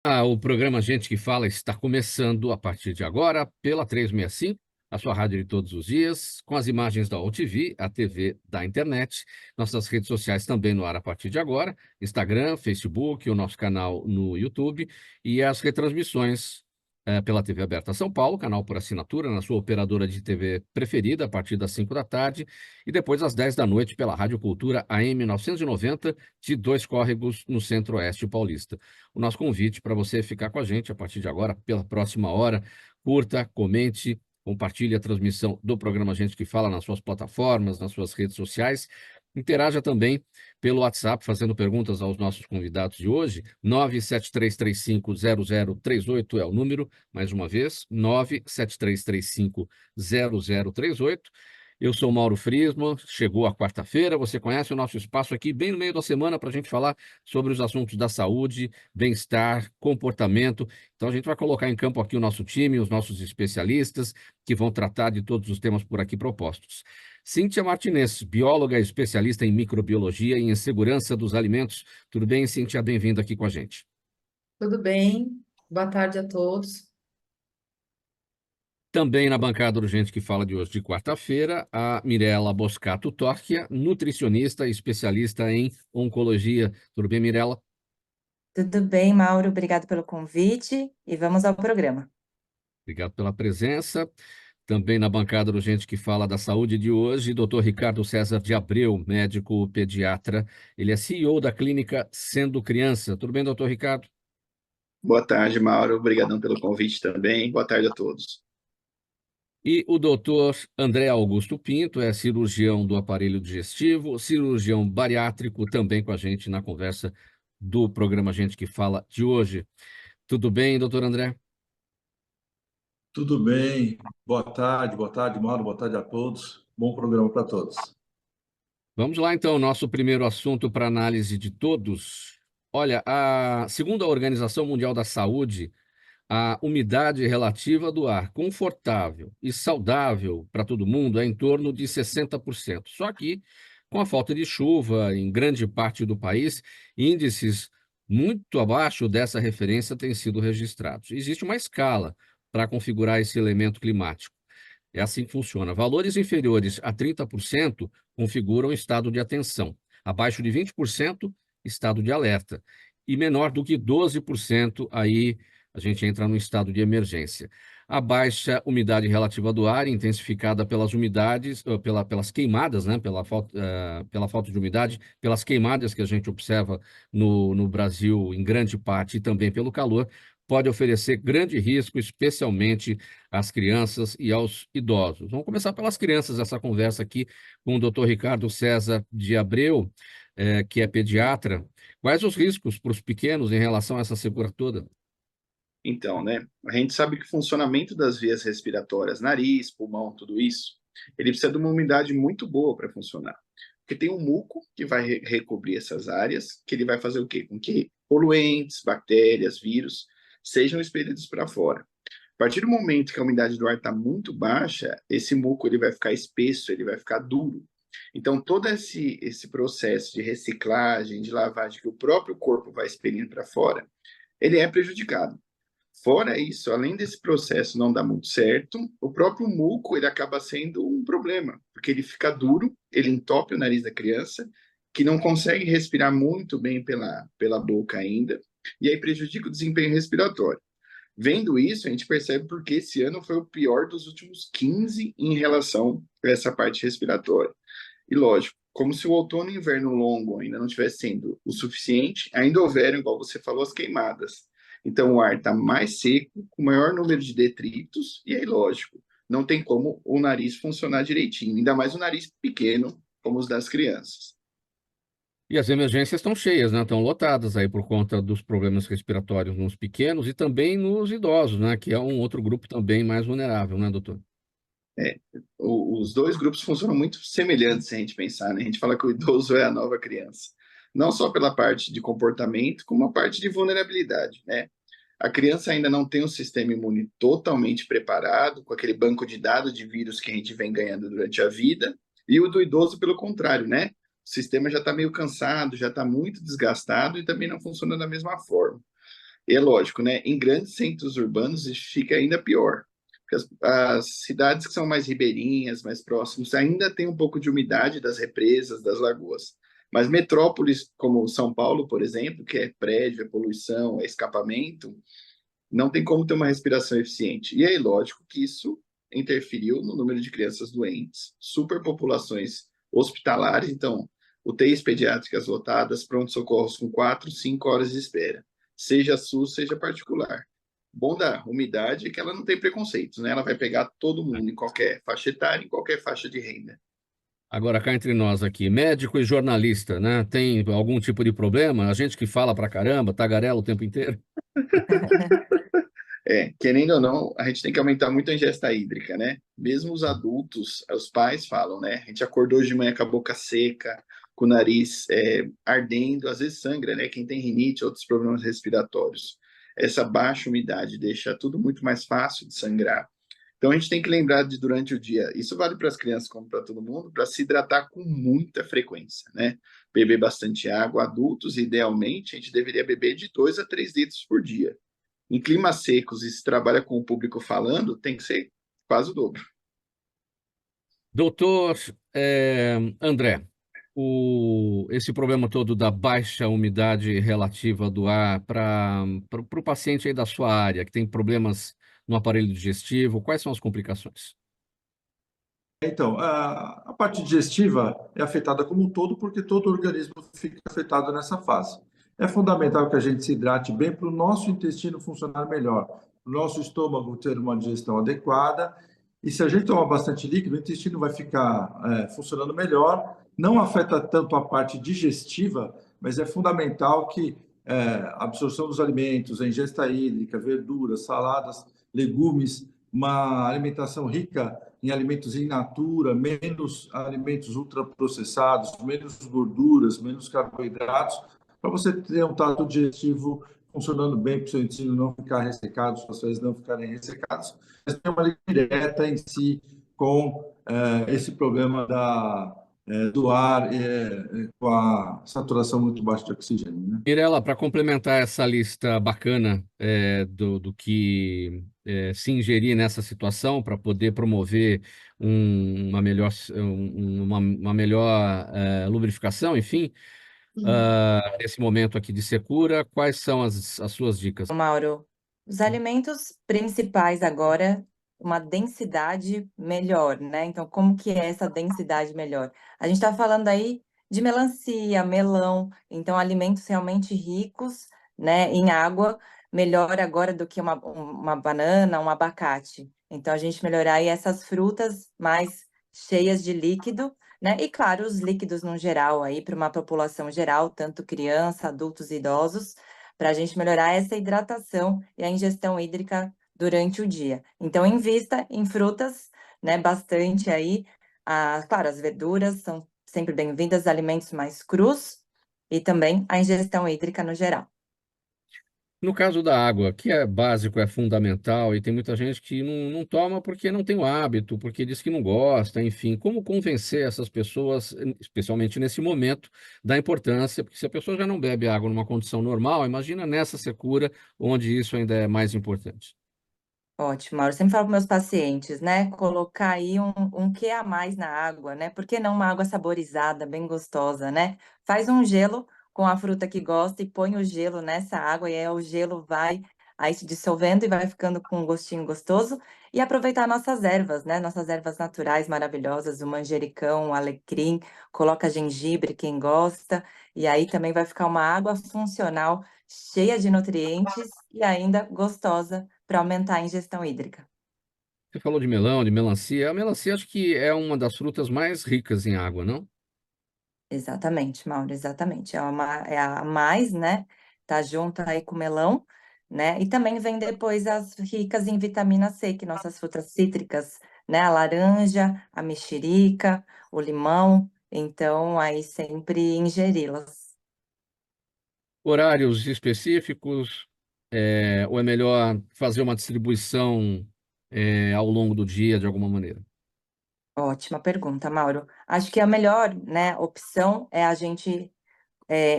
O programa Gente que Fala está começando a partir de agora pela 365, a sua rádio de todos os dias, com as imagens da OTV, a TV da internet, nossas redes sociais também no ar a partir de agora, Instagram, Facebook, o nosso canal no YouTube e as retransmissões pela TV Aberta São Paulo, canal por assinatura, na sua operadora de TV preferida, a partir das 5 da tarde, e depois às 10 da noite pela Rádio Cultura AM 990, de Dois Córregos, no Centro-Oeste paulista. O nosso convite para você ficar com a gente a partir de agora, pela próxima hora. Curta, comente, compartilhe a transmissão do programa Gente que Fala nas suas plataformas, nas suas redes sociais. Interaja também pelo WhatsApp, fazendo perguntas aos nossos convidados de hoje. 973350038 é o número, mais uma vez, 973350038. Eu sou Mauro Friesman, chegou a quarta-feira, você conhece o nosso espaço aqui bem no meio da semana para a gente falar sobre os assuntos da saúde, bem-estar, comportamento. Então a gente vai colocar em campo aqui o nosso time, os nossos especialistas, que vão tratar de todos os temas por aqui propostos. Cíntia Martinez, bióloga especialista em microbiologia e em segurança dos alimentos. Tudo bem, Cíntia? Bem-vinda aqui com a gente. Tudo bem? Boa tarde a todos. Também na bancada do Gente que Fala de hoje, de quarta-feira, a Mirela Boscato Torquia, nutricionista e especialista em oncologia. Tudo bem, Mirela? Tudo bem, Mauro? Obrigado pelo convite e vamos ao programa. Obrigado pela presença. Também na bancada do Gente que Fala da Saúde de hoje, Dr. Ricardo César de Abreu, médico pediatra. Ele é CEO da clínica Sendo Criança. Tudo bem, doutor Ricardo? Boa tarde, Mauro. Obrigadão pelo convite também. Boa tarde a todos. E o doutor André Augusto Pinto é cirurgião do aparelho digestivo, cirurgião bariátrico, também com a gente na conversa do programa Gente que Fala de hoje. Tudo bem, doutor André? Tudo bem. Boa tarde, Mauro. Boa tarde a todos. Bom programa para todos. Vamos lá, então, nosso primeiro assunto para análise de todos. Olha, segundo a Organização Mundial da Saúde, a umidade relativa do ar confortável e saudável para todo mundo é em torno de 60%. Só que, com a falta de chuva em grande parte do país, índices muito abaixo dessa referência têm sido registrados. Existe uma escala para configurar esse elemento climático. É assim que funciona. Valores inferiores a 30% configuram estado de atenção. Abaixo de 20%, estado de alerta. E menor do que 12%, aí a gente entra no estado de emergência. A baixa umidade relativa do ar, intensificada pelas umidades, pelas queimadas, né? Pela falta de umidade, pelas queimadas que a gente observa no Brasil, em grande parte, e também pelo calor, pode oferecer grande risco, especialmente às crianças e aos idosos. Vamos começar pelas crianças, essa conversa aqui com o doutor Ricardo César de Abreu, que é pediatra. Quais os riscos para os pequenos em relação a essa secura toda? Então, a gente sabe que o funcionamento das vias respiratórias, nariz, pulmão, tudo isso, ele precisa de uma umidade muito boa para funcionar. Porque tem um muco que vai recobrir essas áreas, que ele vai fazer o quê? Com que poluentes, bactérias, vírus sejam expelidos para fora. A partir do momento que a umidade do ar está muito baixa, esse muco ele vai ficar espesso, ele vai ficar duro. Então, todo esse processo de reciclagem, de lavagem que o próprio corpo vai expelindo para fora, ele é prejudicado. Fora isso, além desse processo não dar muito certo, o próprio muco ele acaba sendo um problema, porque ele fica duro, ele entope o nariz da criança, que não consegue respirar muito bem pela boca ainda, e aí prejudica o desempenho respiratório. Vendo isso, a gente percebe porque esse ano foi o pior dos últimos 15 em relação a essa parte respiratória. E lógico, como se o outono e inverno longo ainda não estivesse sendo o suficiente, ainda houveram, igual você falou, as queimadas. Então o ar está mais seco, com maior número de detritos, e aí, lógico, não tem como o nariz funcionar direitinho, ainda mais o nariz pequeno, como os das crianças. E as emergências estão cheias, né? Estão lotadas aí por conta dos problemas respiratórios nos pequenos e também nos idosos, né? Que é um outro grupo também mais vulnerável, né, doutor? Os dois grupos funcionam muito semelhantes se a gente pensar, né? A gente fala que o idoso é a nova criança. Não só pela parte de comportamento, como a parte de vulnerabilidade, né? A criança ainda não tem um sistema imune totalmente preparado, com aquele banco de dados de vírus que a gente vem ganhando durante a vida, e o do idoso, pelo contrário, né? O sistema já está meio cansado, já está muito desgastado e também não funciona da mesma forma. E é lógico, né? Em grandes centros urbanos isso fica ainda pior. Porque as cidades que são mais ribeirinhas, mais próximas, ainda tem um pouco de umidade das represas, das lagoas. Mas metrópoles como São Paulo, por exemplo, que é prédio, é poluição, é escapamento, não tem como ter uma respiração eficiente. E aí, lógico que isso interferiu no número de crianças doentes, superpopulações hospitalares, então, UTIs pediátricas lotadas, pronto-socorros com 4, 5 horas de espera, seja SUS, seja particular. Bom da umidade é que ela não tem preconceitos, né? Ela vai pegar todo mundo, em qualquer faixa etária, em qualquer faixa de renda. Agora, cá entre nós aqui, médico e jornalista, né? Tem algum tipo de problema? A gente que fala pra caramba, tagarela o tempo inteiro. Querendo ou não, a gente tem que aumentar muito a ingesta hídrica, né? Mesmo os adultos, os pais falam, né? A gente acordou hoje de manhã com a boca seca, com o nariz ardendo, às vezes sangra, né? Quem tem rinite, outros problemas respiratórios. Essa baixa umidade deixa tudo muito mais fácil de sangrar. Então a gente tem que lembrar de durante o dia, isso vale para as crianças como para todo mundo, para se hidratar com muita frequência, né? Beber bastante água. Adultos, idealmente, a gente deveria beber de 2 a 3 litros por dia. Em climas secos e se trabalha com o público falando, tem que ser quase o dobro. Doutor André, esse problema todo da baixa umidade relativa do ar para o paciente aí da sua área, que tem problemas no aparelho digestivo, quais são as complicações? Então, a parte digestiva é afetada como um todo, porque todo organismo fica afetado nessa fase. É fundamental que a gente se hidrate bem para o nosso intestino funcionar melhor, para o nosso estômago ter uma digestão adequada. E se a gente tomar bastante líquido, o intestino vai ficar funcionando melhor. Não afeta tanto a parte digestiva, mas é fundamental que a absorção dos alimentos, a ingesta hídrica, verduras, saladas, legumes, uma alimentação rica em alimentos in natura, menos alimentos ultraprocessados, menos gorduras, menos carboidratos, para você ter um trato digestivo funcionando bem, para o seu intestino não ficar ressecado, suas fezes não ficarem ressecadas, mas tem uma ligação direta em si com esse problema do ar com a saturação muito baixa de oxigênio, né? Mirela, para complementar essa lista bacana do que se ingerir nessa situação para poder promover uma melhor, uma melhor lubrificação, enfim, nesse momento aqui de secura, quais são as suas dicas? Mauro, os alimentos principais agora, uma densidade melhor, né? Então, como que é essa densidade melhor? A gente está falando aí de melancia, melão, então alimentos realmente ricos, né, em água, melhor agora do que uma banana, um abacate. Então, a gente melhorar aí essas frutas mais cheias de líquido, né? E claro, os líquidos no geral aí para uma população geral, tanto criança, adultos e idosos, para a gente melhorar essa hidratação e a ingestão hídrica durante o dia. Então, invista em frutas, né, bastante aí. Claro, as verduras são sempre bem-vindas, alimentos mais crus e também a ingestão hídrica no geral. No caso da água, que é básico, é fundamental, e tem muita gente que não toma porque não tem o hábito, porque diz que não gosta, enfim. Como convencer essas pessoas, especialmente nesse momento, da importância? Porque se a pessoa já não bebe água numa condição normal, imagina nessa secura, onde isso ainda é mais importante. Ótimo, Mauro. Eu sempre falo para meus pacientes, né? Colocar aí um quê a mais na água, né? Por que não uma água saborizada, bem gostosa, né? Faz um gelo com a fruta que gosta e põe o gelo nessa água, e aí o gelo vai aí se dissolvendo e vai ficando com um gostinho gostoso. E aproveitar nossas ervas, né? Nossas ervas naturais maravilhosas, o manjericão, o alecrim, coloca gengibre, quem gosta, e aí também vai ficar uma água funcional, cheia de nutrientes e ainda gostosa para aumentar a ingestão hídrica. Você falou de melão, de melancia. A melancia acho que é uma das frutas mais ricas em água, não? Exatamente, Mauro, exatamente. É a mais, né? Tá junto aí com o melão, né? E também vem depois as ricas em vitamina C, que nossas frutas cítricas, né? A laranja, a mexerica, o limão. Então, aí sempre ingeri-las. Horários específicos, ou é melhor fazer uma distribuição, ao longo do dia, de alguma maneira? Ótima pergunta, Mauro. Acho que a melhor, né, opção é a gente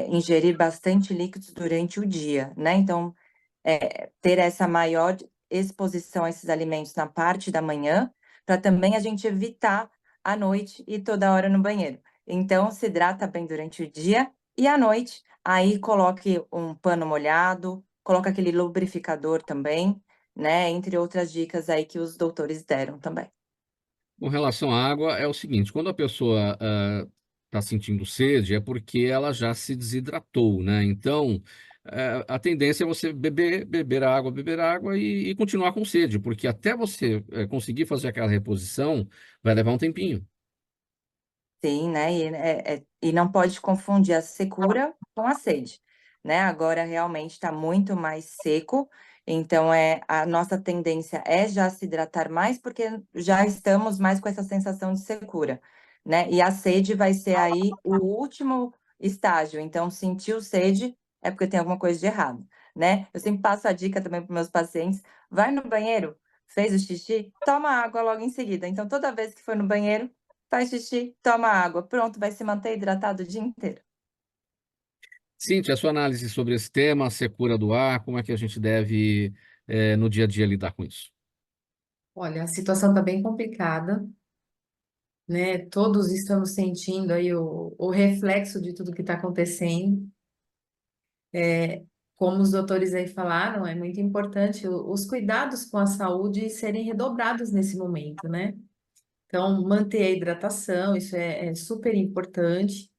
ingerir bastante líquidos durante o dia, né? Então, ter essa maior exposição a esses alimentos na parte da manhã, para também a gente evitar à noite e toda hora no banheiro. Então, se hidrata bem durante o dia e à noite, aí coloque um pano molhado, coloque aquele lubrificador também, né? Entre outras dicas aí que os doutores deram também. Com relação à água, é o seguinte: quando a pessoa está sentindo sede, é porque ela já se desidratou, né? Então, a tendência é você beber água e continuar com sede, porque até você conseguir fazer aquela reposição, vai levar um tempinho. Sim, né? E não pode confundir a secura com a sede, né? Agora realmente está muito mais seco, então a nossa tendência é já se hidratar mais, porque já estamos mais com essa sensação de secura, né? E a sede vai ser aí o último estágio. Então, sentiu sede é porque tem alguma coisa de errado, né? Eu sempre passo a dica também para meus pacientes: vai no banheiro, fez o xixi, toma água logo em seguida. Então, toda vez que for no banheiro, faz xixi, toma água. Pronto, vai se manter hidratado o dia inteiro. Cíntia, a sua análise sobre esse tema, a secura do ar, como é que a gente deve, no dia a dia, lidar com isso? Olha, a situação está bem complicada, né? Todos estamos sentindo aí o reflexo de tudo que está acontecendo. Como os doutores aí falaram, é muito importante os cuidados com a saúde serem redobrados nesse momento, né? Então, manter a hidratação, isso é super importante.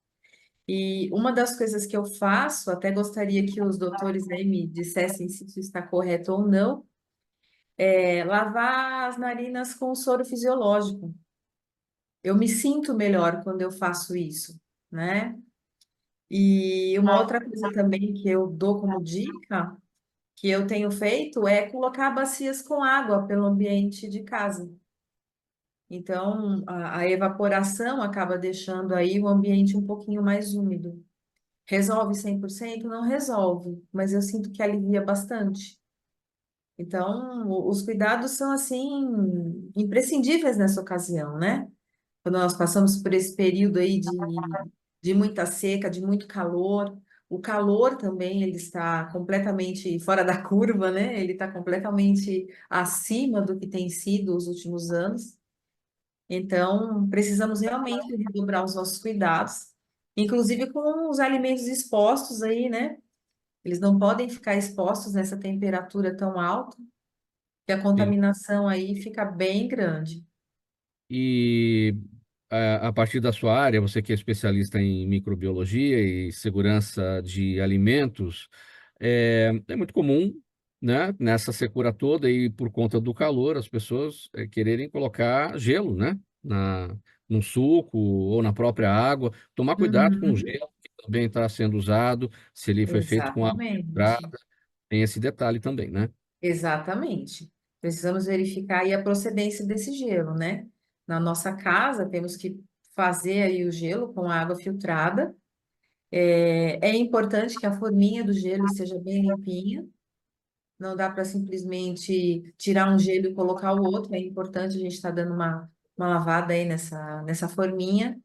E uma das coisas que eu faço, até gostaria que os doutores aí me dissessem se isso está correto ou não, é lavar as narinas com soro fisiológico. Eu me sinto melhor quando eu faço isso, né? E uma outra coisa também que eu dou como dica, que eu tenho feito, é colocar bacias com água pelo ambiente de casa. Então, a evaporação acaba deixando aí o ambiente um pouquinho mais úmido. Resolve 100%? Não resolve, mas eu sinto que alivia bastante. Então, os cuidados são, assim, imprescindíveis nessa ocasião, né? Quando nós passamos por esse período aí de muita seca, de muito calor, o calor também, ele está completamente fora da curva, né? Ele está completamente acima do que tem sido os últimos anos. Então, precisamos realmente redobrar os nossos cuidados, inclusive com os alimentos expostos aí, né? Eles não podem ficar expostos nessa temperatura tão alta, que a Sim. contaminação aí fica bem grande. E a partir da sua área, você que é especialista em microbiologia e segurança de alimentos, é muito comum, né, nessa secura toda e por conta do calor, as pessoas quererem colocar gelo, né, num suco ou na própria água. Tomar cuidado com o Uhum, gelo que também está sendo usado, se ele foi feito com água exatamente, filtrada, tem esse detalhe também, né? exatamente. Precisamos verificar aí a procedência desse gelo, né? Na nossa casa, temos que fazer aí o gelo com água filtrada. É importante que a forminha do gelo esteja bem limpinha. Não dá para simplesmente tirar um gelo e colocar o outro. É importante a gente estar dando uma lavada aí nessa forminha.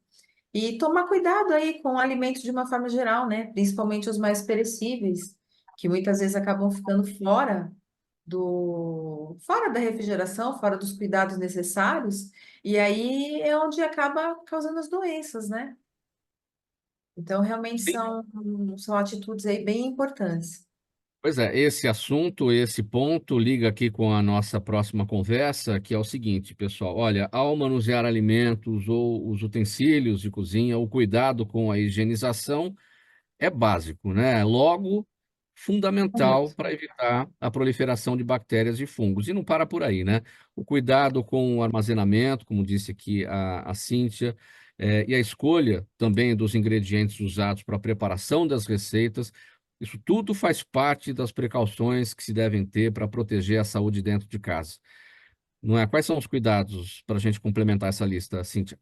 E tomar cuidado aí com alimentos de uma forma geral, né? Principalmente os mais perecíveis, que muitas vezes acabam ficando fora da refrigeração, fora dos cuidados necessários, e aí é onde acaba causando as doenças, né? Então, realmente são atitudes aí bem importantes. Pois é, esse assunto, esse ponto liga aqui com a nossa próxima conversa, que é o seguinte, pessoal. Olha, ao manusear alimentos ou os utensílios de cozinha, o cuidado com a higienização é básico, né? Logo, fundamental Correto. para evitar a proliferação de bactérias e fungos. E não para por aí, né? O cuidado com o armazenamento, como disse aqui a Cíntia, e a escolha também dos ingredientes usados para a preparação das receitas. Isso tudo faz parte das precauções que se devem ter para proteger a saúde dentro de casa. Não é? Quais são os cuidados para a gente complementar essa lista, Cíntia?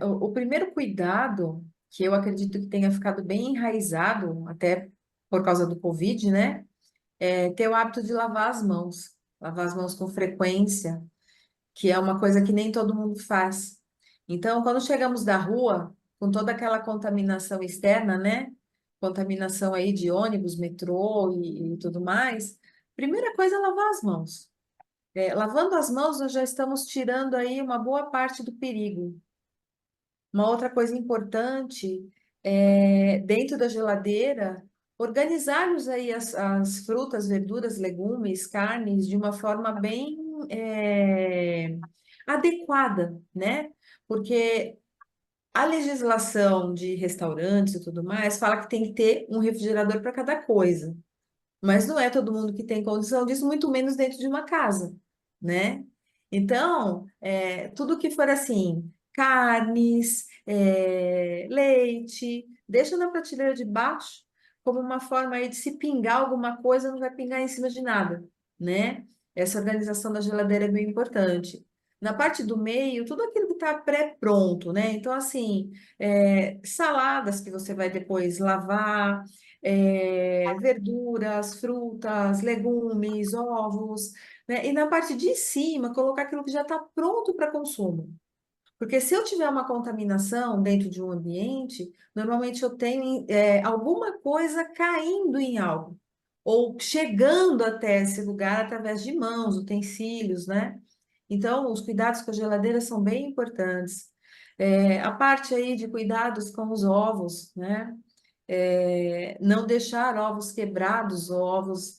O primeiro cuidado, que eu acredito que tenha ficado bem enraizado, até por causa do Covid, né? É ter o hábito de lavar as mãos com frequência, que é uma coisa que nem todo mundo faz. Então, quando chegamos da rua, com toda aquela contaminação externa, né? contaminação aí de ônibus, metrô e tudo mais, primeira coisa é lavar as mãos. Lavando as mãos, nós já estamos tirando aí uma boa parte do perigo. Uma outra coisa importante é, dentro da geladeira, organizarmos aí as frutas, verduras, legumes, carnes de uma forma bem adequada, né? Porque a legislação de restaurantes e tudo mais fala que tem que ter um refrigerador para cada coisa. Mas não é todo mundo que tem condição disso, muito menos dentro de uma casa, né? Então, tudo que for assim, carnes, leite, deixa na prateleira de baixo, como uma forma aí de se pingar alguma coisa, não vai pingar em cima de nada, né? Essa organização da geladeira é bem importante. Na parte do meio, tudo aquilo que está pré-pronto, né? Então, assim, saladas que você vai depois lavar, verduras, frutas, legumes, ovos, né? E na parte de cima, colocar aquilo que já está pronto para consumo. Porque se eu tiver uma contaminação dentro de um ambiente, normalmente eu tenho alguma coisa caindo em algo, ou chegando até esse lugar através de mãos, utensílios, né? Então, os cuidados com a geladeira são bem importantes. A parte aí de cuidados com os ovos, né? Não deixar ovos quebrados ou ovos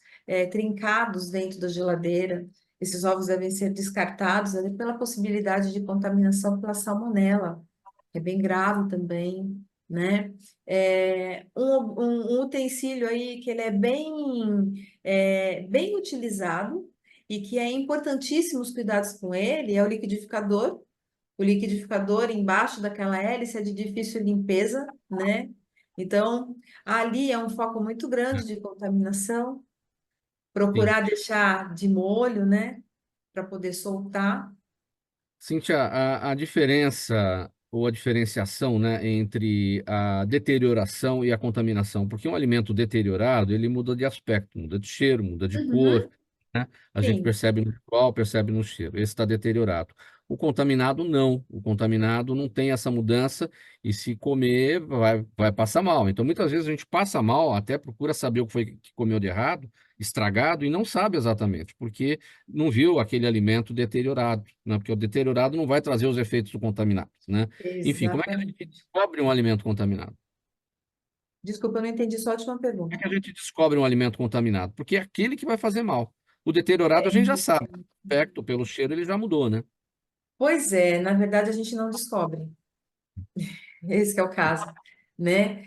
trincados dentro da geladeira. Esses ovos devem ser descartados ali pela possibilidade de contaminação pela salmonela, que é bem grave também, né? Um utensílio aí que ele é bem utilizado e que é importantíssimo os cuidados com ele é o liquidificador. O liquidificador embaixo daquela hélice é de difícil limpeza, né? Então, ali é um foco muito grande de contaminação. Sim. Procurar deixar de molho, né? Para poder soltar. Cíntia, a diferença ou a diferenciação, né, entre a deterioração e a contaminação, porque um alimento deteriorado, ele muda de aspecto, muda de cheiro, muda de cor, Uhum, né? A gente sim, percebe no visual, percebe no cheiro. Esse está deteriorado. O contaminado não. O contaminado não tem essa mudança e se comer vai passar mal. Então, muitas vezes a gente passa mal, até procura saber o que foi que comeu de errado, estragado, e não sabe exatamente, porque não viu aquele alimento deteriorado, né? Porque o deteriorado não vai trazer os efeitos do contaminado, né? Enfim, como é que a gente exatamente. descobre um alimento contaminado? Desculpa, eu não entendi sua última Como é pergunta. que a gente descobre um alimento contaminado? Porque é aquele que vai fazer mal. O deteriorado a gente já sabe, pelo aspecto, pelo cheiro, ele já mudou, né? Pois é, na verdade a gente não descobre. Esse que é o caso, né?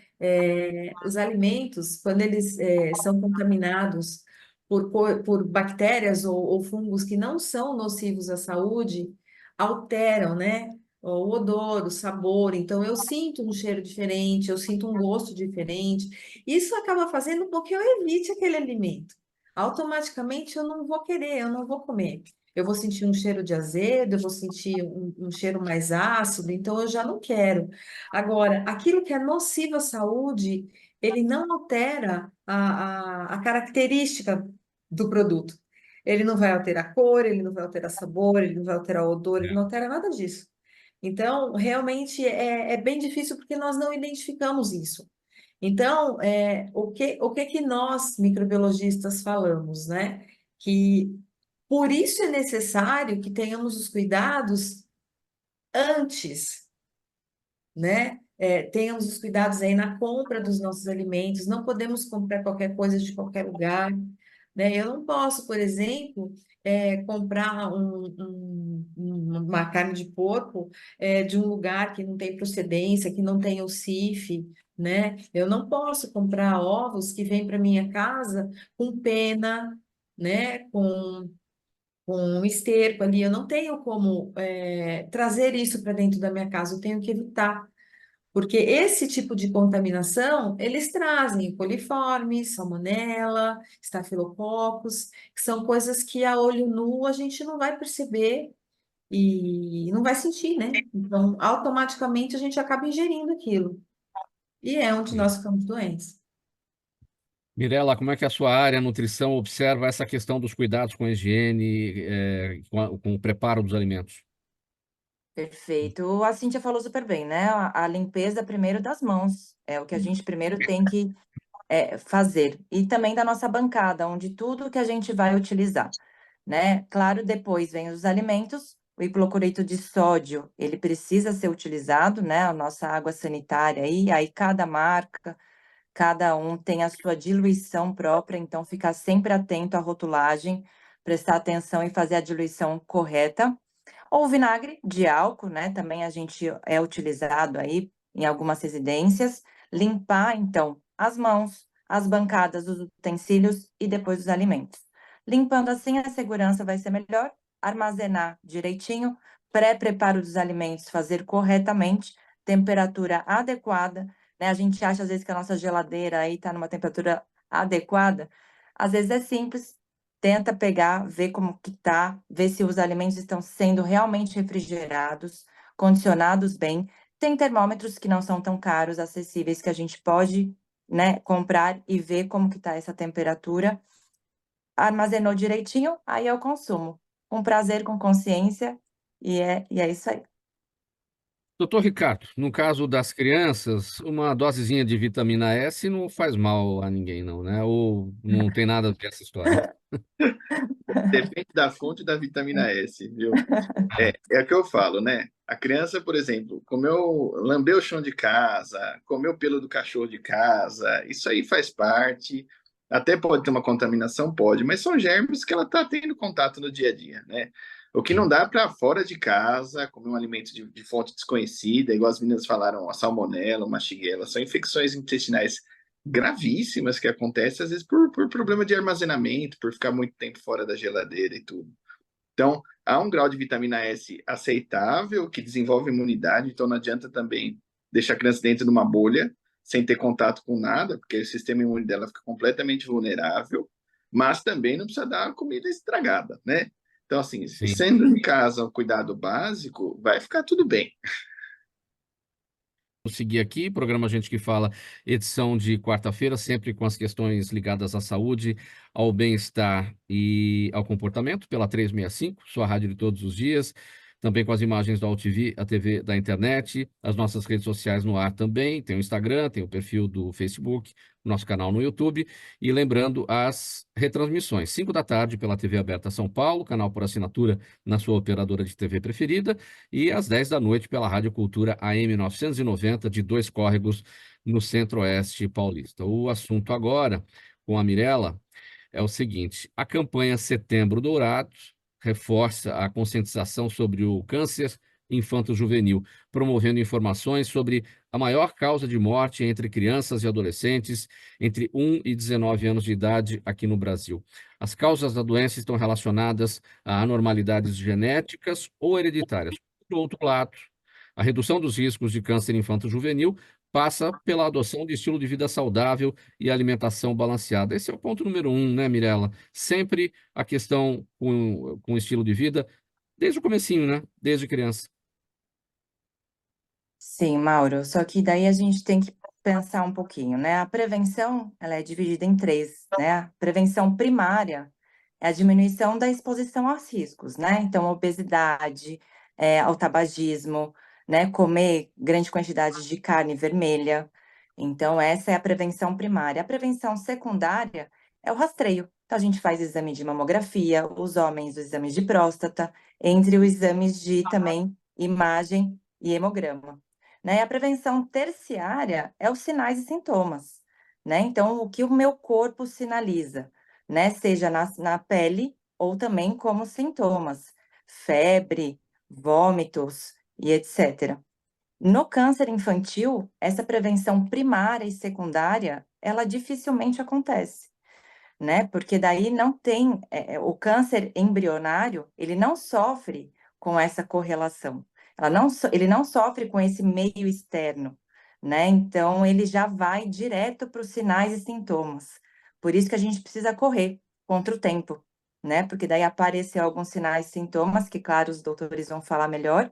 Os alimentos, quando eles são contaminados por bactérias ou fungos que não são nocivos à saúde, alteram, né? O odor, o sabor. Então, eu sinto um cheiro diferente, eu sinto um gosto diferente. Isso acaba fazendo com que eu evite aquele alimento. Automaticamente, eu não vou querer, eu não vou comer. Eu vou sentir um cheiro de azedo, eu vou sentir um cheiro mais ácido, então eu já não quero. Agora, aquilo que é nocivo à saúde, ele não altera a característica do produto. Ele não vai alterar a cor, ele não vai alterar sabor, ele não vai alterar o odor, ele não altera nada disso. Então, realmente é bem difícil porque nós não identificamos isso. Então, o que que nós, microbiologistas, falamos, né? Que por isso é necessário que tenhamos os cuidados antes, né? Tenhamos os cuidados aí na compra dos nossos alimentos, não podemos comprar qualquer coisa de qualquer lugar, né? Eu não posso, por exemplo, comprar uma carne de porco de um lugar que não tem procedência, que não tem o CIF, né? Eu não posso comprar ovos que vêm para minha casa com pena, né? Com um esterco ali, eu não tenho como trazer isso para dentro da minha casa, eu tenho que evitar. Porque esse tipo de contaminação, eles trazem coliformes, salmonela, estafilococos, que são coisas que a olho nu a gente não vai perceber e não vai sentir, né? Então, automaticamente a gente acaba ingerindo aquilo. E é onde nós ficamos doentes. Mirela, como é que a sua área, a nutrição, observa essa questão dos cuidados com a higiene, com o preparo dos alimentos? Perfeito. A Cíntia falou super bem, né? A limpeza primeiro das mãos. É o que a gente primeiro tem que fazer. E também da nossa bancada, onde tudo que a gente vai utilizar, né? Claro, depois vem os alimentos. O hipocloreto de sódio, ele precisa ser utilizado, né? A nossa água sanitária aí cada marca, cada um tem a sua diluição própria, então ficar sempre atento à rotulagem, prestar atenção e fazer a diluição correta. Ou vinagre de álcool, né? Também a gente é utilizado aí em algumas residências. Limpar, então, as mãos, as bancadas, os utensílios e depois os alimentos. Limpando assim, a segurança vai ser melhor. Armazenar direitinho, pré-preparo dos alimentos, fazer corretamente, temperatura adequada, né? A gente acha às vezes que a nossa geladeira aí está numa temperatura adequada. Às vezes é simples, tenta pegar, ver como que tá, ver se os alimentos estão sendo realmente refrigerados, condicionados bem. Tem termômetros que não são tão caros, acessíveis, que a gente pode, né, comprar e ver como que tá essa temperatura. Armazenou direitinho, aí é o consumo. Com prazer, com consciência, e é isso aí. Doutor Ricardo, no caso das crianças, uma dosezinha de vitamina S não faz mal a ninguém, não, né? Ou não tem nada a ver essa história? Depende da fonte da vitamina S, viu? É o que eu falo, né? A criança, por exemplo, lambeu o chão de casa, comeu pelo do cachorro de casa, isso aí faz parte. Até pode ter uma contaminação, pode, mas são germes que ela está tendo contato no dia a dia, né? O que não dá para fora de casa, comer um alimento de fonte desconhecida, igual as meninas falaram, a salmonela, uma shigella, são infecções intestinais gravíssimas que acontecem, às vezes, por problema de armazenamento, por ficar muito tempo fora da geladeira e tudo. Então, há um grau de vitamina S aceitável, que desenvolve imunidade, então não adianta também deixar a criança dentro de uma bolha, sem ter contato com nada, porque o sistema imune dela fica completamente vulnerável, mas também não precisa dar comida estragada, né? Então, assim, Sim. sendo em casa um cuidado básico, vai ficar tudo bem. Vou seguir aqui, programa Gente que Fala, edição de quarta-feira, sempre com as questões ligadas à saúde, ao bem-estar e ao comportamento, pela 365, sua rádio de todos os dias, também com as imagens do AltV, a TV da internet, as nossas redes sociais no ar também, tem o Instagram, tem o perfil do Facebook, nosso canal no YouTube, e lembrando as retransmissões, 5 da tarde pela TV Aberta São Paulo, canal por assinatura na sua operadora de TV preferida, e às 10 da noite pela Rádio Cultura AM 990, de Dois Córregos, no Centro-Oeste paulista. O assunto agora, com a Mirella, é o seguinte: a campanha Setembro Dourado reforça a conscientização sobre o câncer infanto-juvenil, promovendo informações sobre a maior causa de morte entre crianças e adolescentes entre 1 e 19 anos de idade aqui no Brasil. As causas da doença estão relacionadas a anormalidades genéticas ou hereditárias. Por outro lado, a redução dos riscos de câncer infanto-juvenil passa pela adoção de estilo de vida saudável e alimentação balanceada. Esse é o ponto número 1, né, Mirella? Sempre a questão com o estilo de vida, desde o comecinho, né? Desde criança. Sim, Mauro, só que daí a gente tem que pensar um pouquinho, né? A prevenção, ela é dividida em três, né? A prevenção primária é a diminuição da exposição aos riscos, né? Então, obesidade, ao tabagismo, né? Comer grande quantidade de carne vermelha. Então, essa é a prevenção primária. A prevenção secundária é o rastreio. Então, a gente faz exame de mamografia, os homens, os exames de próstata, entre os exames de também imagem e hemograma. Né? E a prevenção terciária é os sinais e sintomas, né? Então, o que o meu corpo sinaliza, né? Seja na pele ou também como sintomas, febre, vômitos e etc. No câncer infantil, essa prevenção primária e secundária, ela dificilmente acontece, né? Porque daí não tem, o câncer embrionário, ele não sofre com essa correlação. Ele não sofre com esse meio externo, né? Então, ele já vai direto para os sinais e sintomas. Por isso que a gente precisa correr contra o tempo, né? Porque daí apareceu alguns sinais e sintomas, que, claro, os doutores vão falar melhor,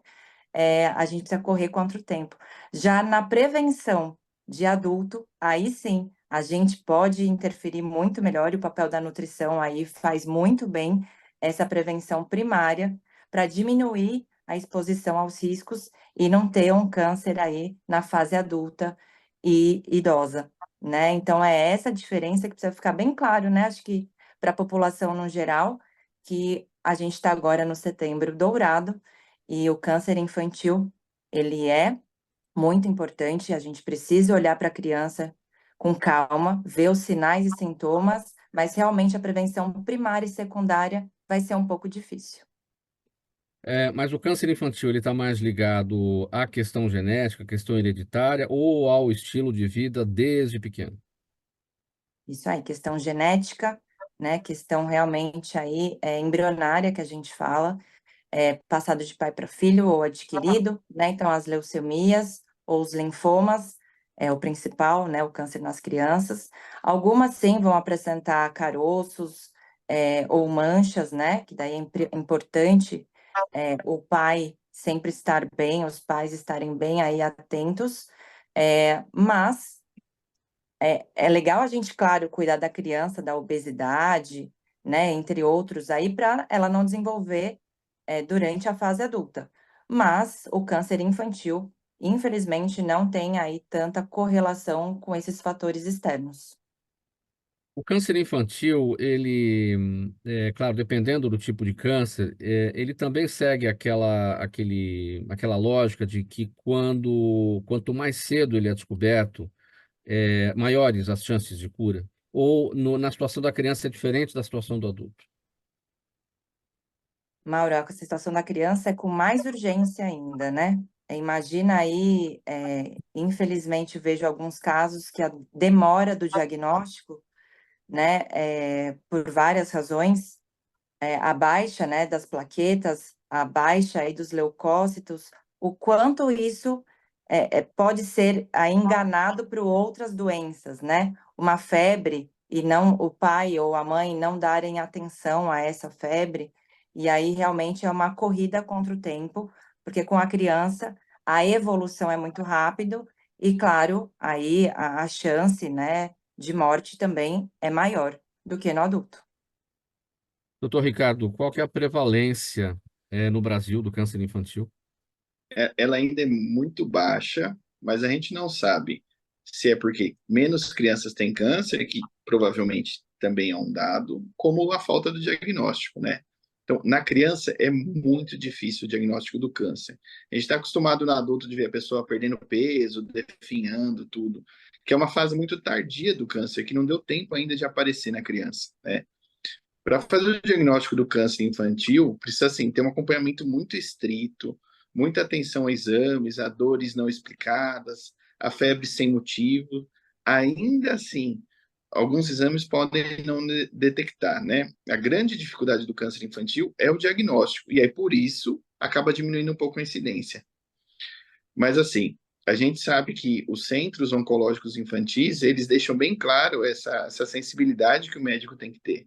a gente precisa correr contra o tempo. Já na prevenção de adulto, aí sim, a gente pode interferir muito melhor, e o papel da nutrição aí faz muito bem essa prevenção primária para diminuir a exposição aos riscos e não ter um câncer aí na fase adulta e idosa, né? Então, é essa diferença que precisa ficar bem claro, né? Acho que para a população no geral, que a gente está agora no Setembro Dourado e o câncer infantil, ele é muito importante, a gente precisa olhar para a criança com calma, ver os sinais e sintomas, mas realmente a prevenção primária e secundária vai ser um pouco difícil. Mas o câncer infantil ele está mais ligado à questão genética, à questão hereditária ou ao estilo de vida desde pequeno? Isso aí, questão genética, né? Questão realmente aí embrionária que a gente fala, passado de pai para filho ou adquirido, né? Então, as leucemias ou os linfomas é o principal, né? O câncer nas crianças. Algumas sim vão apresentar caroços ou manchas, né? Que daí é importante o pai sempre estar bem, os pais estarem bem aí atentos, mas é legal a gente, claro, cuidar da criança, da obesidade, né, entre outros aí, para ela não desenvolver durante a fase adulta. Mas o câncer infantil, infelizmente, não tem aí tanta correlação com esses fatores externos. O câncer infantil, ele, claro, dependendo do tipo de câncer, ele também segue aquela lógica de que quanto mais cedo ele é descoberto, maiores as chances de cura. Ou na situação da criança é diferente da situação do adulto. Mauro, a situação da criança é com mais urgência ainda, né? Imagina aí, infelizmente, vejo alguns casos que a demora do diagnóstico, né, por várias razões, a baixa, né, das plaquetas, a baixa aí dos leucócitos, o quanto isso pode ser aí enganado para outras doenças, né? Uma febre e não o pai ou a mãe não darem atenção a essa febre, e aí realmente é uma corrida contra o tempo, porque com a criança a evolução é muito rápido e, claro, aí a chance, né, de morte também é maior do que no adulto. Doutor Ricardo, qual que é a prevalência, no Brasil do câncer infantil? Ela ainda é muito baixa, mas a gente não sabe se é porque menos crianças têm câncer, que provavelmente também é um dado, como a falta do diagnóstico, né? Então, na criança é muito difícil o diagnóstico do câncer. A gente está acostumado no adulto de ver a pessoa perdendo peso, definhando, tudo, que é uma fase muito tardia do câncer, que não deu tempo ainda de aparecer na criança, né? Para fazer o diagnóstico do câncer infantil, precisa assim, ter um acompanhamento muito estrito, muita atenção a exames, a dores não explicadas, a febre sem motivo. Ainda assim, alguns exames podem não detectar, né? A grande dificuldade do câncer infantil é o diagnóstico, e aí por isso acaba diminuindo um pouco a incidência. Mas assim, a gente sabe que os centros oncológicos infantis, eles deixam bem claro essa sensibilidade que o médico tem que ter.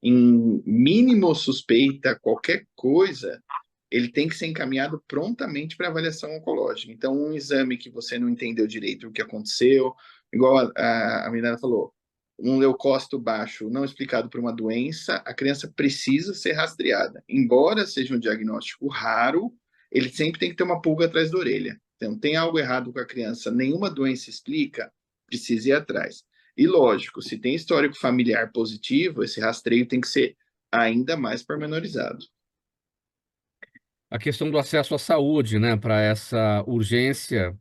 Em mínimo suspeita, qualquer coisa, ele tem que ser encaminhado prontamente para avaliação oncológica. Então, um exame que você não entendeu direito o que aconteceu, igual a menina falou, um leucócito baixo não explicado por uma doença, a criança precisa ser rastreada. Embora seja um diagnóstico raro, ele sempre tem que ter uma pulga atrás da orelha. Então, tem algo errado com a criança, nenhuma doença explica, precisa ir atrás. E lógico, se tem histórico familiar positivo, esse rastreio tem que ser ainda mais pormenorizado. A questão do acesso à saúde, né, para essa urgência,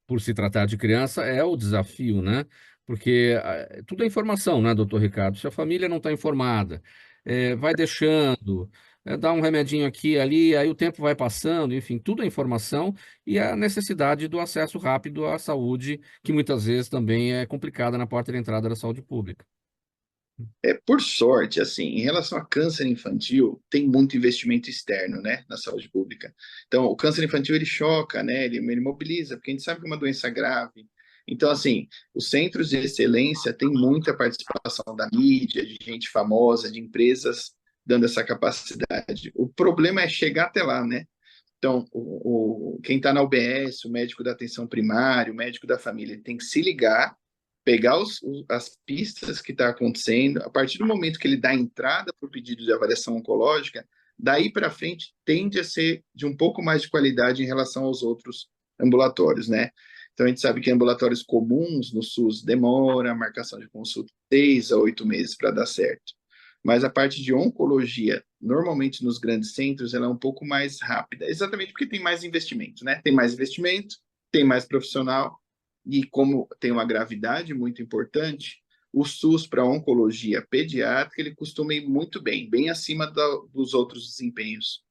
por se tratar de criança, é o desafio, né? Porque tudo é informação, né, doutor Ricardo? Se a família não está informada, vai deixando, dá um remedinho aqui e ali, aí o tempo vai passando, enfim, tudo é informação e a necessidade do acesso rápido à saúde, que muitas vezes também é complicada na porta de entrada da saúde pública. Por sorte, assim, em relação a câncer infantil, tem muito investimento externo, né, na saúde pública. Então, o câncer infantil, ele choca, né, ele mobiliza, porque a gente sabe que é uma doença grave. Então, assim, os centros de excelência têm muita participação da mídia, de gente famosa, de empresas dando essa capacidade. O problema é chegar até lá, né? Então, quem está na UBS, o médico da atenção primária, o médico da família, ele tem que se ligar, pegar as pistas que está acontecendo. A partir do momento que ele dá entrada para o pedido de avaliação oncológica, Daí para frente, tende a ser de um pouco mais de qualidade em relação aos outros ambulatórios, né? Então, a gente sabe que ambulatórios comuns no SUS demora a marcação de consulta 6 a 8 meses para dar certo. Mas a parte de oncologia, normalmente nos grandes centros, ela é um pouco mais rápida, exatamente porque tem mais investimento, né? Tem mais investimento, tem mais profissional, e como tem uma gravidade muito importante, o SUS para oncologia pediátrica, ele costuma ir muito bem, bem acima dos outros desempenhos.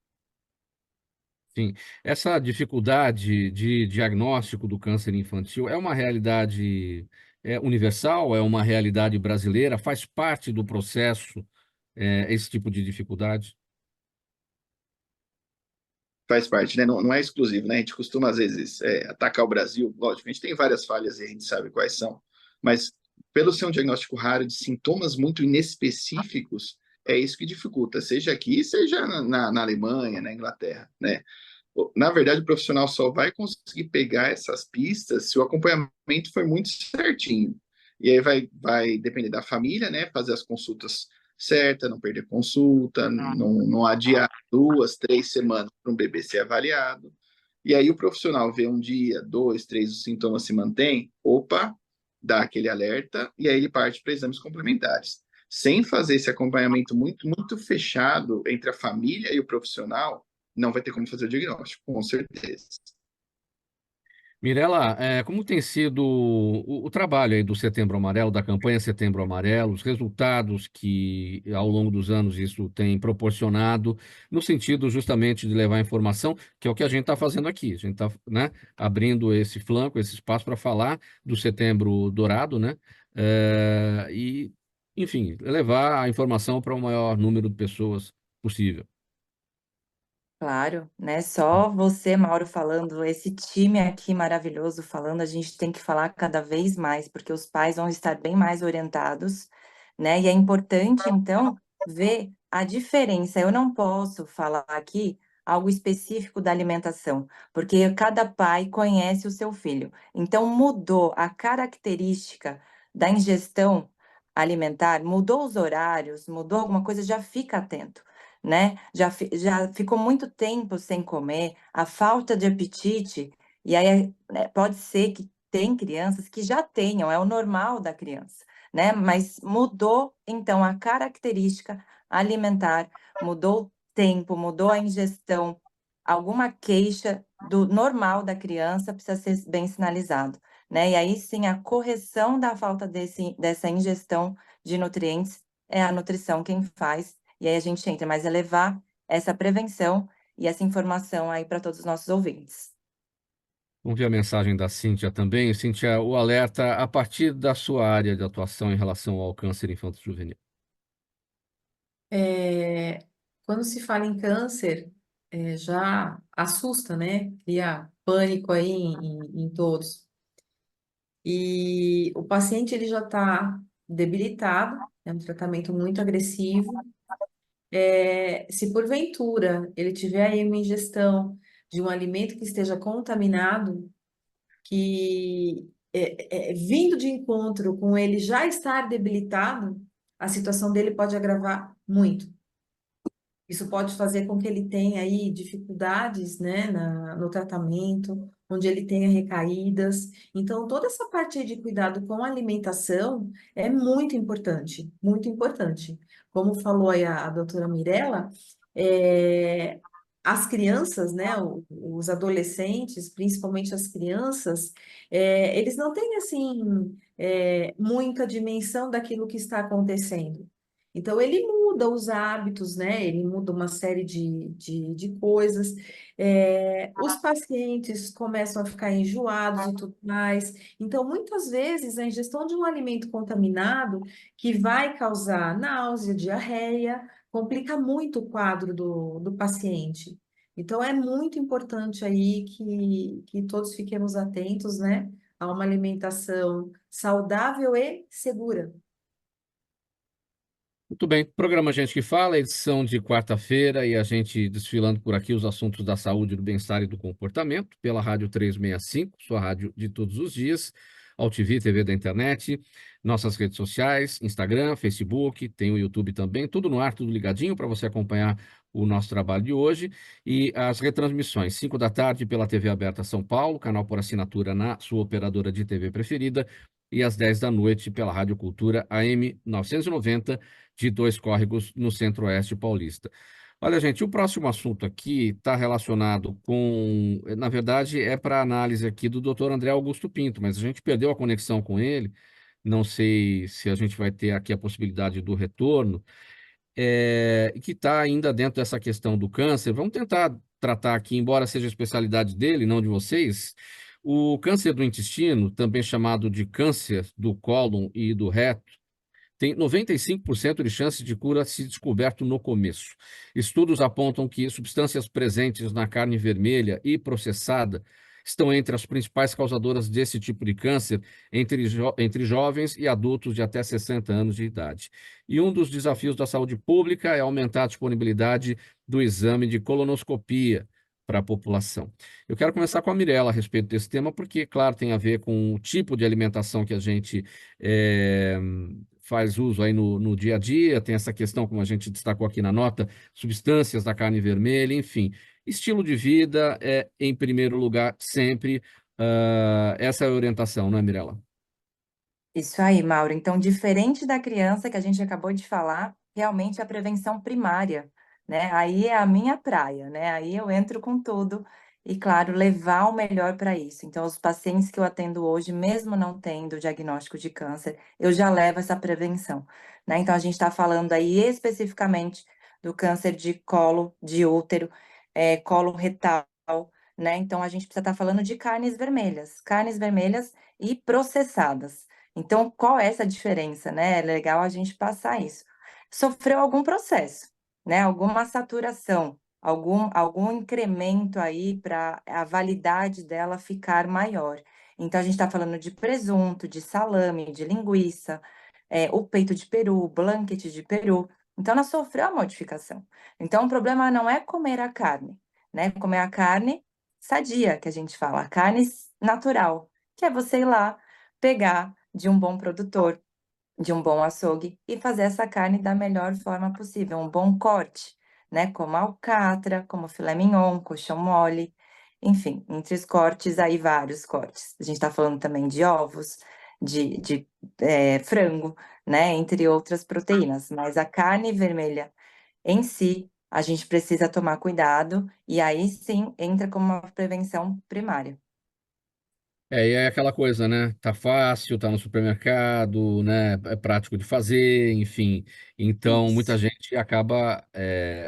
Sim, essa dificuldade de diagnóstico do câncer infantil é uma realidade universal, é uma realidade brasileira, faz parte do processo esse tipo de dificuldade? Faz parte, né? Não, não é exclusivo, né? A gente costuma, às vezes, atacar o Brasil. Lógico, a gente tem várias falhas e a gente sabe quais são, mas pelo ser um diagnóstico raro de sintomas muito inespecíficos, é isso que dificulta, seja aqui, seja na Alemanha, na Inglaterra, né? Na verdade, o profissional só vai conseguir pegar essas pistas se o acompanhamento for muito certinho. E aí vai depender da família, né? Fazer as consultas certas, não perder consulta, não adiar 2, 3 semanas para um bebê ser avaliado. E aí o profissional vê um dia, 2, 3, os sintomas se mantêm, opa, dá aquele alerta, e aí ele parte para exames complementares. Sem fazer esse acompanhamento muito, muito fechado entre a família e o profissional, não vai ter como fazer o diagnóstico, com certeza. Mirela, como tem sido o trabalho aí do Setembro Amarelo, da campanha Setembro Amarelo, os resultados que ao longo dos anos isso tem proporcionado, no sentido justamente de levar informação, que é o que a gente está fazendo aqui. A gente está, né, abrindo esse flanco, esse espaço para falar do Setembro Dourado, né? E, enfim, levar a informação para o maior número de pessoas possível. Claro, né? Só você, Mauro, falando, esse time aqui maravilhoso falando, a gente tem que falar cada vez mais, porque os pais vão estar bem mais orientados, né? E é importante, então, ver a diferença. Eu não posso falar aqui algo específico da alimentação, porque cada pai conhece o seu filho. Então, mudou a característica da ingestão alimentar, mudou os horários, mudou alguma coisa, já fica atento, né? Já ficou muito tempo sem comer, a falta de apetite, e aí né, pode ser que tem crianças que já tenham, é o normal da criança, né? Mas mudou, então, a característica alimentar, mudou o tempo, mudou a ingestão, alguma queixa do normal da criança precisa ser bem sinalizado, né? E aí sim, a correção da falta dessa ingestão de nutrientes é a nutrição quem faz, e aí a gente entra, mas é levar essa prevenção e essa informação aí para todos os nossos ouvintes. Vamos ver a mensagem da Cíntia também. Cíntia, o alerta a partir da sua área de atuação em relação ao câncer infanto-juvenil. Quando se fala em câncer, já assusta, né? Cria pânico aí em todos. E o paciente ele já está debilitado, é um tratamento muito agressivo. Se porventura ele tiver aí uma ingestão de um alimento que esteja contaminado, que vindo de encontro com ele já estar debilitado, a situação dele pode agravar muito. Isso pode fazer com que ele tenha aí dificuldades, né, no tratamento, onde ele tenha recaídas. Então, toda essa parte aí de cuidado com a alimentação é muito importante, muito importante. Como falou aí a doutora Mirella, é, as crianças, né, os adolescentes, principalmente as crianças, eles não têm, assim, muita dimensão daquilo que está acontecendo. Então, ele muda os hábitos, né? Ele muda uma série de coisas. Os pacientes começam a ficar enjoados e tudo mais. Então, muitas vezes, a ingestão de um alimento contaminado que vai causar náusea, diarreia, complica muito o quadro do paciente. Então, é muito importante aí que todos fiquemos atentos, né? A uma alimentação saudável e segura. Muito bem, programa Gente que Fala, edição de quarta-feira, e a gente desfilando por aqui os assuntos da saúde, do bem-estar e do comportamento, pela Rádio 365, sua rádio de todos os dias. AltV TV da internet, nossas redes sociais, Instagram, Facebook, tem o YouTube também, tudo no ar, tudo ligadinho para você acompanhar o nosso trabalho de hoje e as retransmissões, 5 da tarde pela TV Aberta São Paulo, canal por assinatura na sua operadora de TV preferida, e às 10 da noite pela Rádio Cultura AM 990, de Dois Córregos, no Centro-Oeste Paulista. Olha, gente, o próximo assunto aqui está relacionado com, na verdade, é para análise aqui do Dr. André Augusto Pinto, mas a gente perdeu a conexão com ele, não sei se a gente vai ter aqui a possibilidade do retorno, que está ainda dentro dessa questão do câncer. Vamos tentar tratar aqui, embora seja a especialidade dele, não de vocês, o câncer do intestino, também chamado de câncer do cólon e do reto, tem 95% de chance de cura se descoberto no começo. Estudos apontam que substâncias presentes na carne vermelha e processada estão entre as principais causadoras desse tipo de câncer entre jovens e adultos de até 60 anos de idade. E um dos desafios da saúde pública é aumentar a disponibilidade do exame de colonoscopia para a população. Eu quero começar com a Mirella a respeito desse tema, porque, claro, tem a ver com o tipo de alimentação que a gente faz uso aí no dia a dia, tem essa questão, como a gente destacou aqui na nota, substâncias da carne vermelha, enfim. Estilo de vida é, em primeiro lugar, sempre. Essa é a orientação, não é, Mirella? Isso aí, Mauro. Então, diferente da criança que a gente acabou de falar, realmente a prevenção primária, né? Aí é a minha praia, né? Aí eu entro com tudo e, claro, levar o melhor para isso. Então, os pacientes que eu atendo hoje, mesmo não tendo o diagnóstico de câncer, eu já levo essa prevenção, né? Então, a gente está falando aí especificamente do câncer de colo, de útero, colo retal, né? Então, a gente precisa estar falando de carnes vermelhas e processadas. Então, qual é essa diferença, né? É legal a gente passar isso. Sofreu algum processo, né? Alguma saturação, algum incremento aí para a validade dela ficar maior. Então, a gente está falando de presunto, de salame, de linguiça, o peito de peru, o blanket de peru. Então, ela sofreu a modificação. Então, o problema não é comer a carne, né? Comer a carne sadia, que a gente fala, a carne natural, que é você ir lá pegar de um bom produtor, de um bom açougue e fazer essa carne da melhor forma possível, um bom corte, né? Como alcatra, como filé mignon, coxão mole, enfim, entre os cortes aí vários cortes. A gente está falando também de ovos, de frango, né? Entre outras proteínas, mas a carne vermelha em si, a gente precisa tomar cuidado e aí sim entra como uma prevenção primária. E é aquela coisa, né? Tá fácil, tá no supermercado, né? É prático de fazer, enfim. Então, muita Isso. gente acaba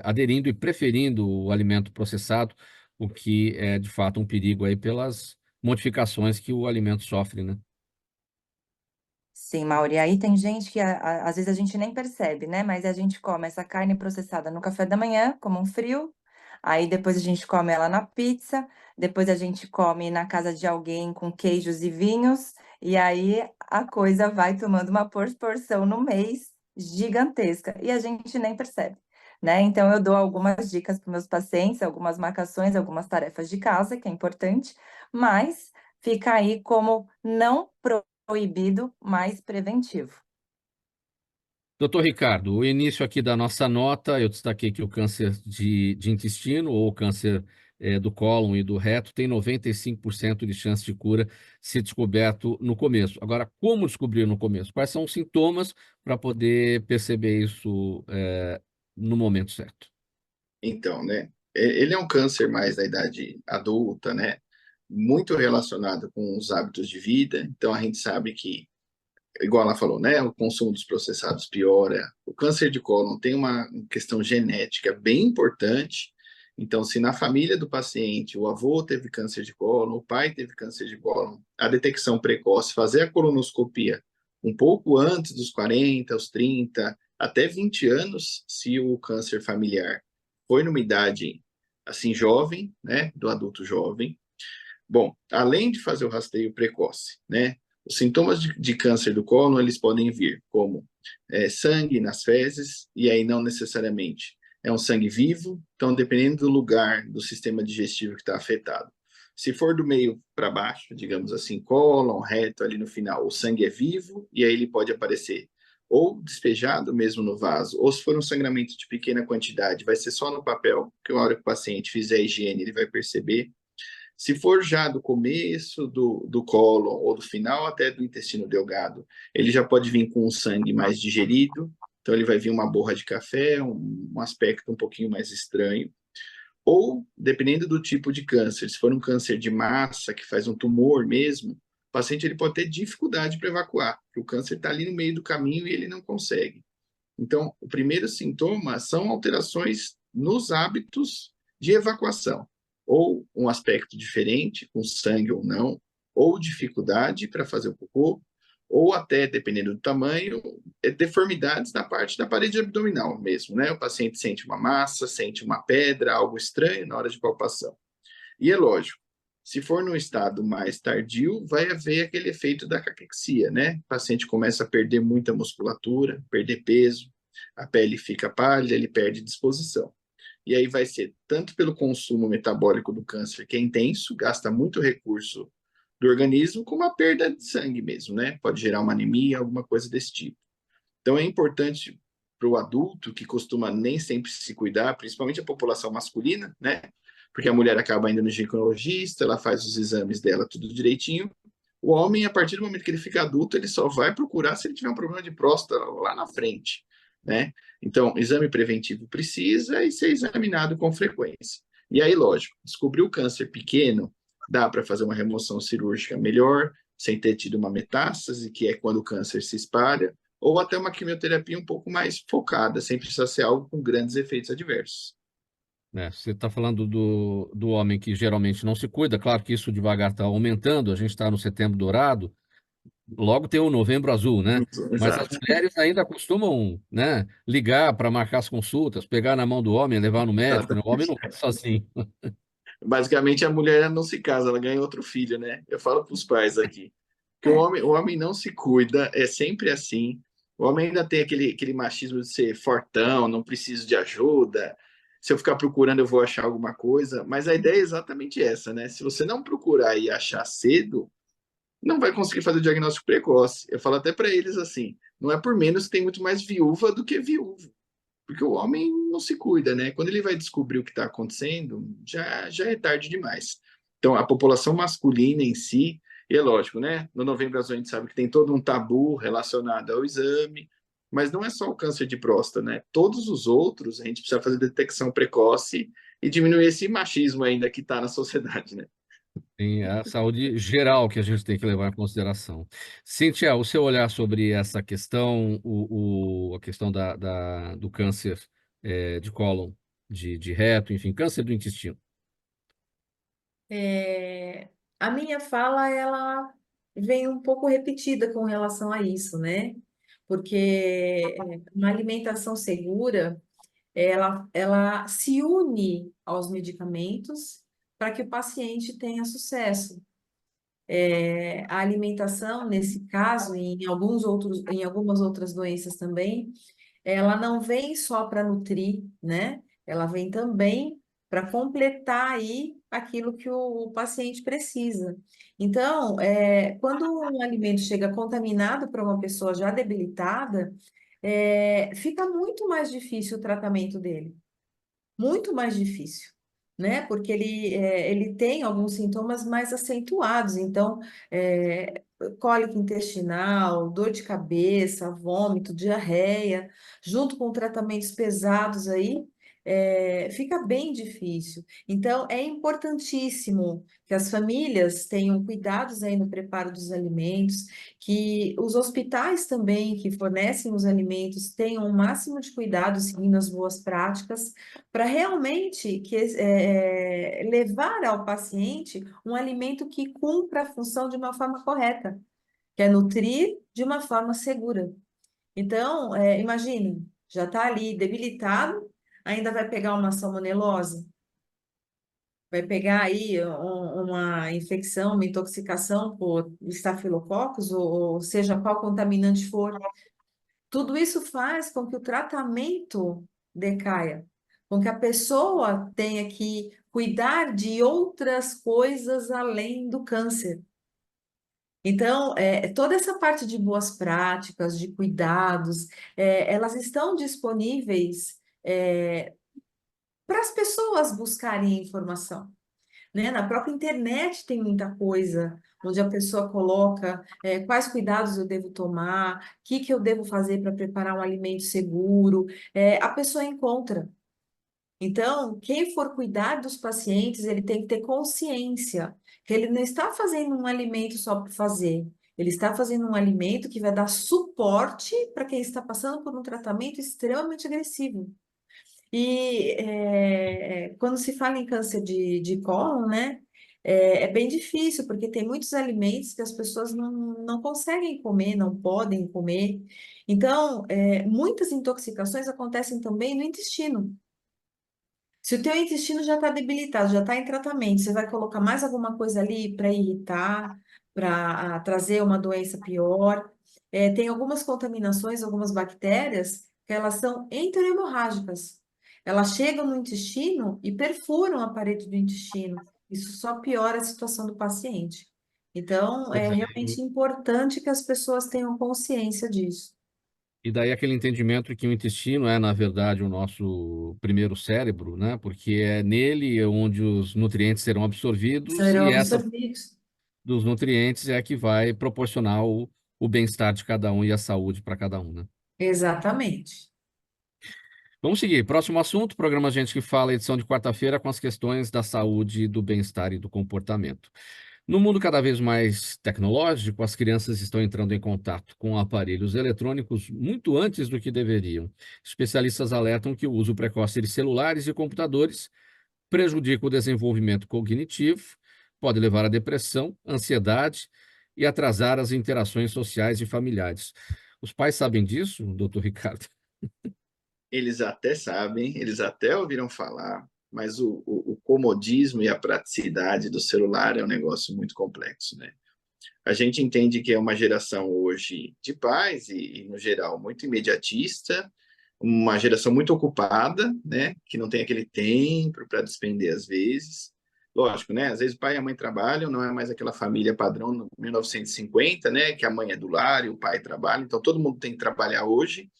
aderindo e preferindo o alimento processado, o que é, de fato, um perigo aí pelas modificações que o alimento sofre, né? Sim, Mauri, aí tem gente que às vezes a gente nem percebe, né? Mas a gente come essa carne processada no café da manhã, como um frio, aí depois a gente come ela na pizza, depois a gente come na casa de alguém com queijos e vinhos, e aí a coisa vai tomando uma proporção no mês gigantesca, e a gente nem percebe, né? Então eu dou algumas dicas para meus pacientes, algumas marcações, algumas tarefas de casa, que é importante, mas fica aí como não proibido, mas preventivo. Doutor Ricardo, o início aqui da nossa nota, eu destaquei que o câncer de intestino ou câncer do cólon e do reto tem 95% de chance de cura se descoberto no começo. Agora, como descobrir no começo? Quais são os sintomas para poder perceber isso no momento certo? Então, né? Ele é um câncer mais da idade adulta, né? Muito relacionado com os hábitos de vida. Então, a gente sabe que, igual ela falou, né? O consumo dos processados piora. O câncer de cólon tem uma questão genética bem importante. Então, se na família do paciente o avô teve câncer de cólon, o pai teve câncer de cólon, a detecção precoce, fazer a colonoscopia um pouco antes dos 40, aos 30, até 20 anos, se o câncer familiar foi numa idade assim jovem, né, do adulto jovem. Bom, além de fazer o rastreio precoce, né, os sintomas de câncer do cólon, eles podem vir como sangue nas fezes, e aí não necessariamente é um sangue vivo, então dependendo do lugar do sistema digestivo que está afetado, Se for do meio para baixo, digamos assim, cólon, reto, ali no final, o sangue é vivo e aí ele pode aparecer ou despejado mesmo no vaso, ou se for um sangramento de pequena quantidade, vai ser só no papel, que a hora que o paciente fizer a higiene, ele vai perceber. Se for já do começo do cólon ou do final até do intestino delgado, ele já pode vir com um sangue mais digerido, então ele vai vir uma borra de café, um aspecto um pouquinho mais estranho. Ou, dependendo do tipo de câncer, se for um câncer de massa, que faz um tumor mesmo, o paciente ele pode ter dificuldade para evacuar, porque o câncer está ali no meio do caminho e ele não consegue. Então, o primeiro sintoma são alterações nos hábitos de evacuação, ou um aspecto diferente, com sangue ou não, ou dificuldade para fazer o cocô, ou até, dependendo do tamanho, deformidades na parte da parede abdominal mesmo, né? O paciente sente uma massa, sente uma pedra, algo estranho na hora de palpação. E é lógico, se for num estado mais tardio, vai haver aquele efeito da caquexia, né? O paciente começa a perder muita musculatura, perder peso, a pele fica pálida, ele perde disposição. E aí vai ser tanto pelo consumo metabólico do câncer, que é intenso, gasta muito recurso do organismo, como a perda de sangue mesmo, né? Pode gerar uma anemia, alguma coisa desse tipo. Então é importante para o adulto, que costuma nem sempre se cuidar, principalmente a população masculina, né? Porque a mulher acaba indo no ginecologista, ela faz os exames dela tudo direitinho. O homem, a partir do momento que ele fica adulto, ele só vai procurar se ele tiver um problema de próstata lá na frente, né? Então, exame preventivo precisa e ser examinado com frequência. E aí, lógico, descobrir o câncer pequeno, dá para fazer uma remoção cirúrgica melhor, sem ter tido uma metástase, que é quando o câncer se espalha, ou até uma quimioterapia um pouco mais focada, sem precisar ser algo com grandes efeitos adversos. Você está falando do homem que geralmente não se cuida, claro que isso devagar está aumentando, a gente está no Setembro Dourado, logo tem o Novembro Azul, né? Mas as Exato. mulheres ainda costumam, né, ligar para marcar as consultas, pegar na mão do homem, levar no médico, né? O homem não vai sozinho. Basicamente, a mulher não se casa, ela ganha outro filho, né? Eu falo para os pais aqui que o homem não se cuida, é sempre assim. O homem ainda tem aquele machismo de ser fortão, não preciso de ajuda. Se eu ficar procurando, eu vou achar alguma coisa. Mas a ideia é exatamente essa, né? Se você não procurar e achar cedo, não vai conseguir fazer o diagnóstico precoce. Eu falo até para eles assim: não é por menos que tem muito mais viúva do que viúvo. Porque o homem não se cuida, né? Quando ele vai descobrir o que está acontecendo, já é tarde demais. Então, a população masculina em si, e é lógico, né? No Novembro Azul a gente sabe que tem todo um tabu relacionado ao exame, mas não é só o câncer de próstata, né? Todos os outros a gente precisa fazer detecção precoce e diminuir esse machismo ainda que está na sociedade, né? Tem a saúde geral que a gente tem que levar em consideração. Cíntia, o seu olhar sobre essa questão, a questão do câncer de cólon, de reto, enfim, câncer do intestino. A minha fala, ela vem um pouco repetida com relação a isso, né? Porque uma alimentação segura, ela se une aos medicamentos para que o paciente tenha sucesso. A alimentação, nesse caso, e em algumas outras doenças também, ela não vem só para nutrir, né? Ela vem também para completar aí aquilo que o paciente precisa. Então, quando um alimento chega contaminado para uma pessoa já debilitada, fica muito mais difícil o tratamento dele, muito mais difícil, né? Porque ele tem alguns sintomas mais acentuados, então, cólica intestinal, dor de cabeça, vômito, diarreia, junto com tratamentos pesados aí, fica bem difícil. Então, é importantíssimo que as famílias tenham cuidados aí no preparo dos alimentos, que os hospitais também que fornecem os alimentos tenham o máximo de cuidado, seguindo as boas práticas, para realmente levar ao paciente um alimento que cumpra a função de uma forma correta, que é nutrir de uma forma segura. Então, imagine, já está ali debilitado, ainda vai pegar uma salmonelose, vai pegar aí uma infecção, uma intoxicação por estafilococcus, ou seja qual contaminante for. Tudo isso faz com que o tratamento decaia, com que a pessoa tenha que cuidar de outras coisas além do câncer. Então, toda essa parte de boas práticas, de cuidados, elas estão disponíveis para as pessoas buscarem informação, né? Na própria internet tem muita coisa, onde a pessoa coloca quais cuidados eu devo tomar, o que eu devo fazer para preparar um alimento seguro, a pessoa encontra. Então, quem for cuidar dos pacientes, ele tem que ter consciência que ele não está fazendo um alimento só por fazer. Ele está fazendo um alimento que vai dar suporte para quem está passando por um tratamento extremamente agressivo. E quando se fala em câncer de cólon, né, é bem difícil, porque tem muitos alimentos que as pessoas não conseguem comer, não podem comer. Então, muitas intoxicações acontecem também no intestino. Se o teu intestino já está debilitado, já está em tratamento, você vai colocar mais alguma coisa ali para irritar, para trazer uma doença pior. Tem algumas contaminações, algumas bactérias, que elas são enterohemorrágicas. Elas chegam no intestino e perfuram a parede do intestino. Isso só piora a situação do paciente. Então, é Pois é. realmente importante que as pessoas tenham consciência disso. E daí aquele entendimento de que o intestino é, na verdade, o nosso primeiro cérebro, né? Porque é nele onde os nutrientes serão absorvidos Serão e essa absorvidos. dos nutrientes é a que vai proporcionar o bem-estar de cada um e a saúde para cada um, né? Exatamente. Vamos seguir. Próximo assunto, programa Gente que Fala, edição de quarta-feira, com as questões da saúde, do bem-estar e do comportamento. No mundo cada vez mais tecnológico, as crianças estão entrando em contato com aparelhos eletrônicos muito antes do que deveriam. Especialistas alertam que o uso precoce de celulares e computadores prejudica o desenvolvimento cognitivo, pode levar à depressão, ansiedade e atrasar as interações sociais e familiares. Os pais sabem disso, doutor Ricardo? Eles até sabem, eles até ouviram falar, mas o comodismo e a praticidade do celular é um negócio muito complexo, né? A gente entende que é uma geração hoje de pais e no geral, muito imediatista, uma geração muito ocupada, né? Que não tem aquele tempo para despender às vezes. Lógico, né? Às vezes o pai e a mãe trabalham, não é mais aquela família padrão no 1950, né? Que a mãe é do lar e o pai trabalha, então todo mundo tem que trabalhar hoje.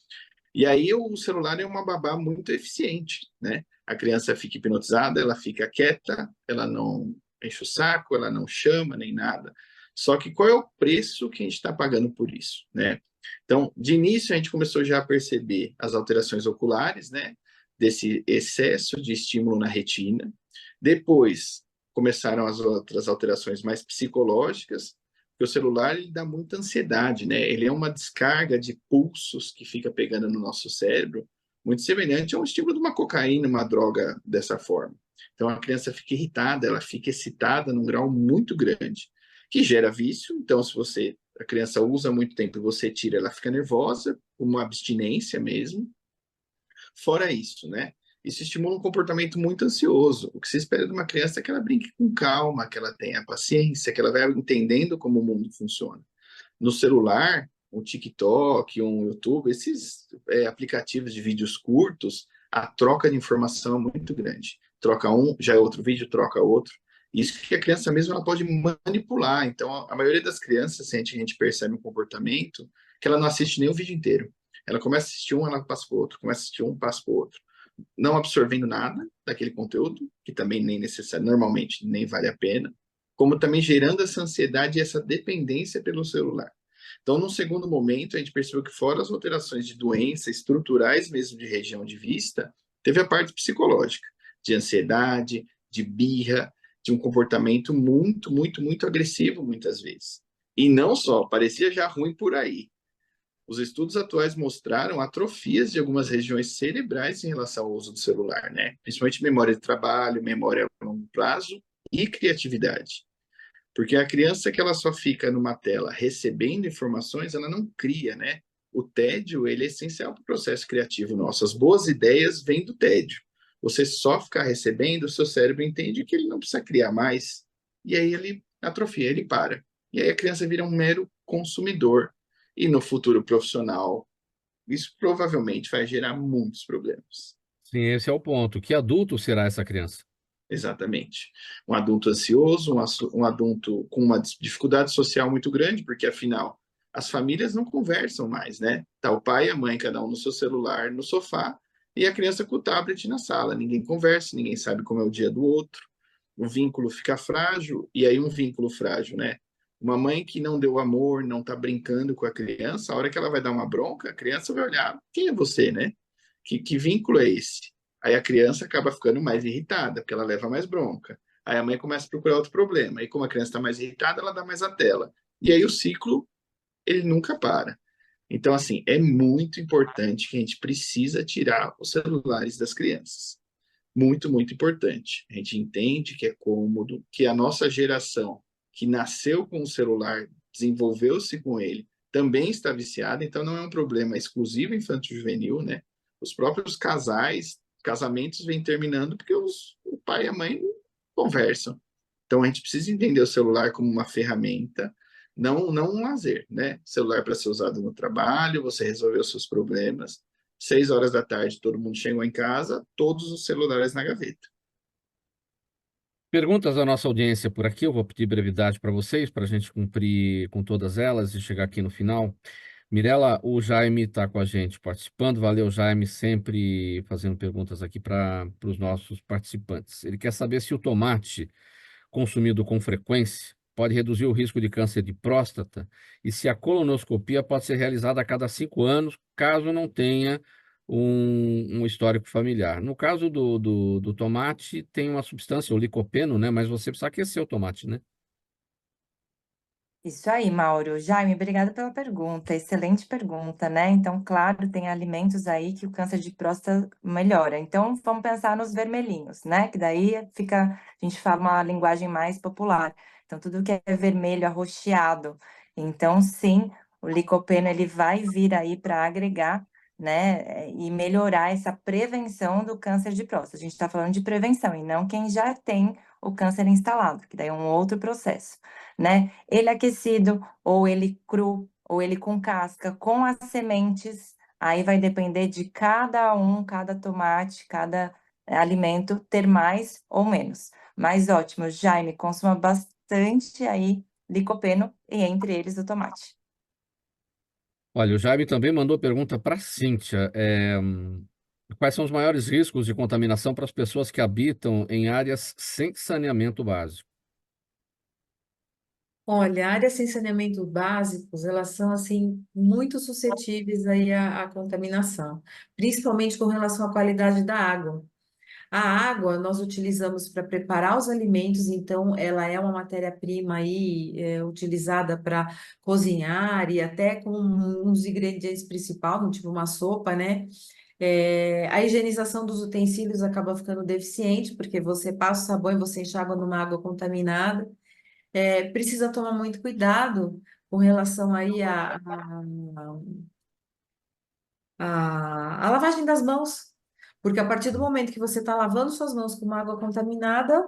E aí o celular é uma babá muito eficiente, né? A criança fica hipnotizada, ela fica quieta, ela não enche o saco, ela não chama nem nada. Só que qual é o preço que a gente está pagando por isso, né? Então, de início, a gente começou já a perceber as alterações oculares, né? Desse excesso de estímulo na retina. Depois, começaram as outras alterações mais psicológicas, porque o celular ele dá muita ansiedade, né? Ele é uma descarga de pulsos que fica pegando no nosso cérebro, muito semelhante a um estímulo de uma cocaína, uma droga dessa forma. Então, a criança fica irritada, ela fica excitada num grau muito grande, que gera vício. Então, se a criança usa muito tempo e você tira, ela fica nervosa, uma abstinência mesmo. Fora isso, né? Isso estimula um comportamento muito ansioso. O que se espera de uma criança é que ela brinque com calma, que ela tenha paciência, que ela vai entendendo como o mundo funciona. No celular, um TikTok, um YouTube, esses aplicativos de vídeos curtos, a troca de informação é muito grande. Troca um, já é outro vídeo, troca outro. Isso que a criança mesmo ela pode manipular. Então, a maioria das crianças, a gente percebe um comportamento que ela não assiste nem o vídeo inteiro. Ela começa a assistir um, ela passa para o outro, começa a assistir um, passa para o outro. Não absorvendo nada daquele conteúdo, que também nem necessário, normalmente nem vale a pena, como também gerando essa ansiedade e essa dependência pelo celular. Então, num segundo momento, a gente percebeu que fora as alterações de doença estruturais mesmo de região de vista, teve a parte psicológica, de ansiedade, de birra, de um comportamento muito, muito, muito agressivo muitas vezes. E não só, parecia já ruim por aí. Os estudos atuais mostraram atrofias de algumas regiões cerebrais em relação ao uso do celular, né? Principalmente memória de trabalho, memória a longo prazo e criatividade. Porque a criança que ela só fica numa tela recebendo informações, ela não cria, né? O tédio, ele é essencial para o processo criativo nosso. As boas ideias vêm do tédio. Você só ficar recebendo, o seu cérebro entende que ele não precisa criar mais. E aí ele atrofia, ele para. E aí a criança vira um mero consumidor. E no futuro profissional, isso provavelmente vai gerar muitos problemas. Sim, esse é o ponto. Que adulto será essa criança? Exatamente. Um adulto ansioso, um adulto com uma dificuldade social muito grande, porque afinal as famílias não conversam mais, né? Tá o pai e a mãe, cada um no seu celular, no sofá, e a criança com o tablet na sala. Ninguém conversa, ninguém sabe como é o dia do outro. O vínculo fica frágil, e aí um vínculo frágil, né? Uma mãe que não deu amor, não tá brincando com a criança, a hora que ela vai dar uma bronca, a criança vai olhar, quem é você, né? Que vínculo é esse? Aí a criança acaba ficando mais irritada, porque ela leva mais bronca. Aí a mãe começa a procurar outro problema. E como a criança está mais irritada, ela dá mais a tela. E aí o ciclo, ele nunca para. Então, assim, é muito importante que a gente precisa tirar os celulares das crianças. Muito, muito importante. A gente entende que é cômodo, que a nossa geração, que nasceu com o celular, desenvolveu-se com ele, também está viciada, então não é um problema exclusivo infanto-juvenil, né? Os próprios casamentos vêm terminando porque o pai e a mãe não conversam. Então a gente precisa entender o celular como uma ferramenta, não um lazer, né? Celular para ser usado no trabalho, você resolver os seus problemas. 6 horas da tarde, todo mundo chegou em casa, todos os celulares na gaveta. Perguntas da nossa audiência por aqui, eu vou pedir brevidade para vocês, para a gente cumprir com todas elas e chegar aqui no final. Mirela, o Jaime está com a gente participando. Valeu, Jaime, sempre fazendo perguntas aqui para os nossos participantes. Ele quer saber se o tomate consumido com frequência pode reduzir o risco de câncer de próstata e se a colonoscopia pode ser realizada a cada 5 anos, caso não tenha um histórico familiar. No caso do tomate, tem uma substância, o licopeno, né? Mas você precisa aquecer o tomate, né? Isso aí, Mauro. Jaime, obrigada pela pergunta. Excelente pergunta, né? Então, claro, tem alimentos aí que o câncer de próstata melhora. Então, vamos pensar nos vermelhinhos, né? Que daí fica, a gente fala uma linguagem mais popular. Então, tudo que é vermelho, arroxeado. Então, sim, o licopeno ele vai vir aí para agregar, né? E melhorar essa prevenção do câncer de próstata. A gente está falando de prevenção e não quem já tem o câncer instalado, que daí é um outro processo, né? Ele aquecido, ou ele cru, ou ele com casca, com as sementes, aí vai depender de cada um, cada tomate, cada alimento ter mais ou menos. Mas ótimo, Jaime, consuma bastante aí licopeno e entre eles o tomate. Olha, o Jaime também mandou pergunta para a Cíntia. Quais são os maiores riscos de contaminação para as pessoas que habitam em áreas sem saneamento básico? Olha, áreas sem saneamento básicos, elas são, assim, muito suscetíveis aí à contaminação, principalmente com relação à qualidade da água. A água nós utilizamos para preparar os alimentos, então ela é uma matéria-prima aí utilizada para cozinhar e até com uns ingredientes principais, tipo uma sopa, né? A higienização dos utensílios acaba ficando deficiente, porque você passa o sabão e você enxágua numa água contaminada. Precisa tomar muito cuidado com relação aí à lavagem das mãos, porque a partir do momento que você está lavando suas mãos com uma água contaminada,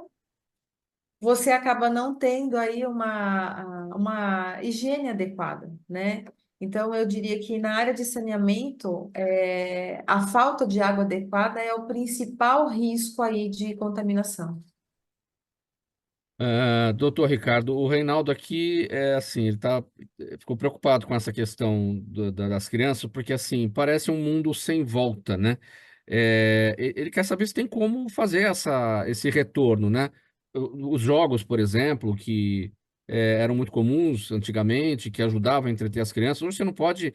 você acaba não tendo aí uma higiene adequada, né? Então, eu diria que na área de saneamento, a falta de água adequada é o principal risco aí de contaminação. Doutor Ricardo, o Reinaldo aqui ele ficou preocupado com essa questão das crianças, porque assim, parece um mundo sem volta, né? Ele quer saber se tem como fazer esse retorno, né? Os jogos, por exemplo, que eram muito comuns antigamente, que ajudavam a entreter as crianças, hoje você não pode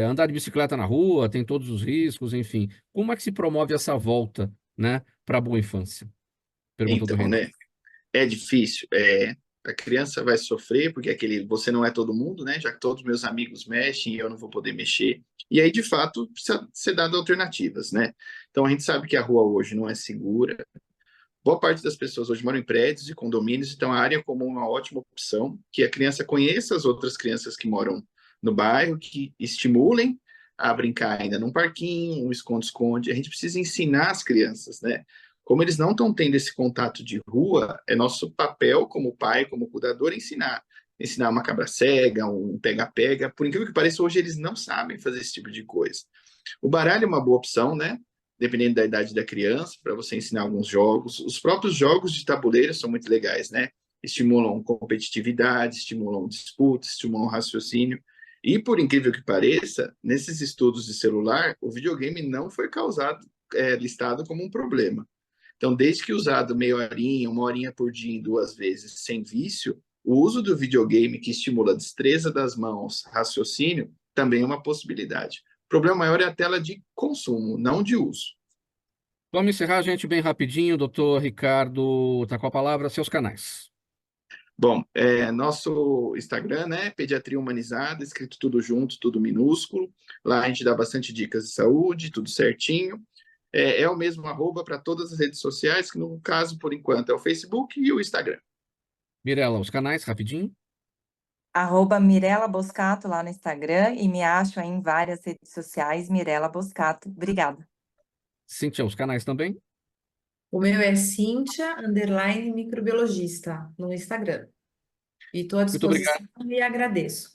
andar de bicicleta na rua, tem todos os riscos, enfim. Como é que se promove essa volta, né, para a boa infância? Pergunta do Então, Reinaldo. né? É difícil. A criança vai sofrer, porque você não é todo mundo, né? Já que todos meus amigos mexem e eu não vou poder mexer. E aí, de fato, precisa ser dado alternativas, né? Então, a gente sabe que a rua hoje não é segura. Boa parte das pessoas hoje moram em prédios e condomínios, então a área comum é uma ótima opção, que a criança conheça as outras crianças que moram no bairro, que estimulem a brincar ainda num parquinho, um esconde-esconde. A gente precisa ensinar as crianças, né? Como eles não estão tendo esse contato de rua, é nosso papel como pai, como cuidador, ensinar. Ensinar uma cabra cega, um pega-pega. Por incrível que pareça, hoje eles não sabem fazer esse tipo de coisa. O baralho é uma boa opção, né? dependendo da idade da criança, para você ensinar alguns jogos. Os próprios jogos de tabuleiro são muito legais, né? Estimulam competitividade, estimulam disputa, estimulam raciocínio. E, por incrível que pareça, nesses estudos de celular, o videogame não foi listado como um problema. Então, desde que usado meia horinha, uma horinha por dia, 2 vezes, sem vício, o uso do videogame que estimula a destreza das mãos, raciocínio, também é uma possibilidade. O problema maior é a tela de consumo, não de uso. Vamos encerrar, gente, bem rapidinho. Doutor Ricardo, está com a palavra, seus canais. Bom, nosso Instagram, né, Pediatria Humanizada, escrito tudo junto, tudo minúsculo. Lá a gente dá bastante dicas de saúde, tudo certinho. É o mesmo arroba para todas as redes sociais, que no caso, por enquanto, é o Facebook e o Instagram. Mirela, os canais, rapidinho. @Mirela Boscato lá no Instagram e me acho aí em várias redes sociais, Mirela Boscato. Obrigada. Cíntia, os canais também. O meu é Cíntia_microbiologista no Instagram. E estou à Muito obrigado. disposição e agradeço.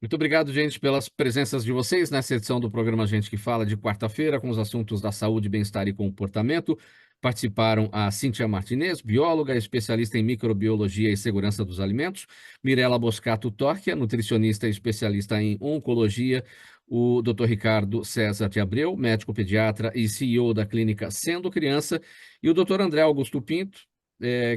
Muito obrigado, gente, pelas presenças de vocês nessa edição do programa Gente que Fala, de quarta-feira, com os assuntos da saúde, bem-estar e comportamento. Participaram a Cíntia Martinez, bióloga, especialista em microbiologia e segurança dos alimentos, Mirela Boscato Torquia, nutricionista e especialista em oncologia, o Dr. Ricardo César de Abreu, médico pediatra e CEO da clínica Sendo Criança, e o Dr. André Augusto Pinto,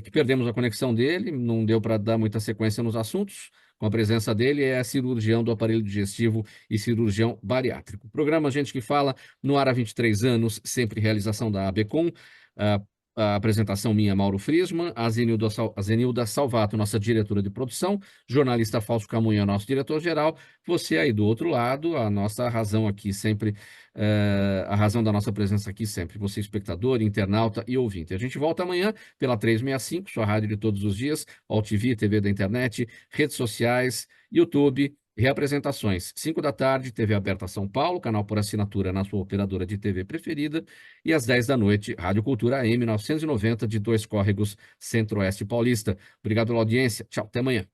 que perdemos a conexão dele, não deu para dar muita sequência nos assuntos. Com a presença dele, é cirurgião do aparelho digestivo e cirurgião bariátrico. Programa Gente que Fala, no ar há 23 anos, sempre realização da ABCom. A apresentação minha, Mauro Friesman, a Zenilda Salvato, nossa diretora de produção, jornalista Fausto Camunha, nosso diretor-geral, você aí do outro lado, a nossa razão aqui sempre, a razão da nossa presença aqui sempre, você espectador, internauta e ouvinte. A gente volta amanhã pela 365, sua rádio de todos os dias, AltV, TV da internet, redes sociais, YouTube, reapresentações, 5 da tarde, TV aberta São Paulo, canal por assinatura na sua operadora de TV preferida, e às 10 da noite, Rádio Cultura AM 990 de Dois Córregos, Centro-Oeste Paulista. Obrigado pela audiência. Tchau, até amanhã.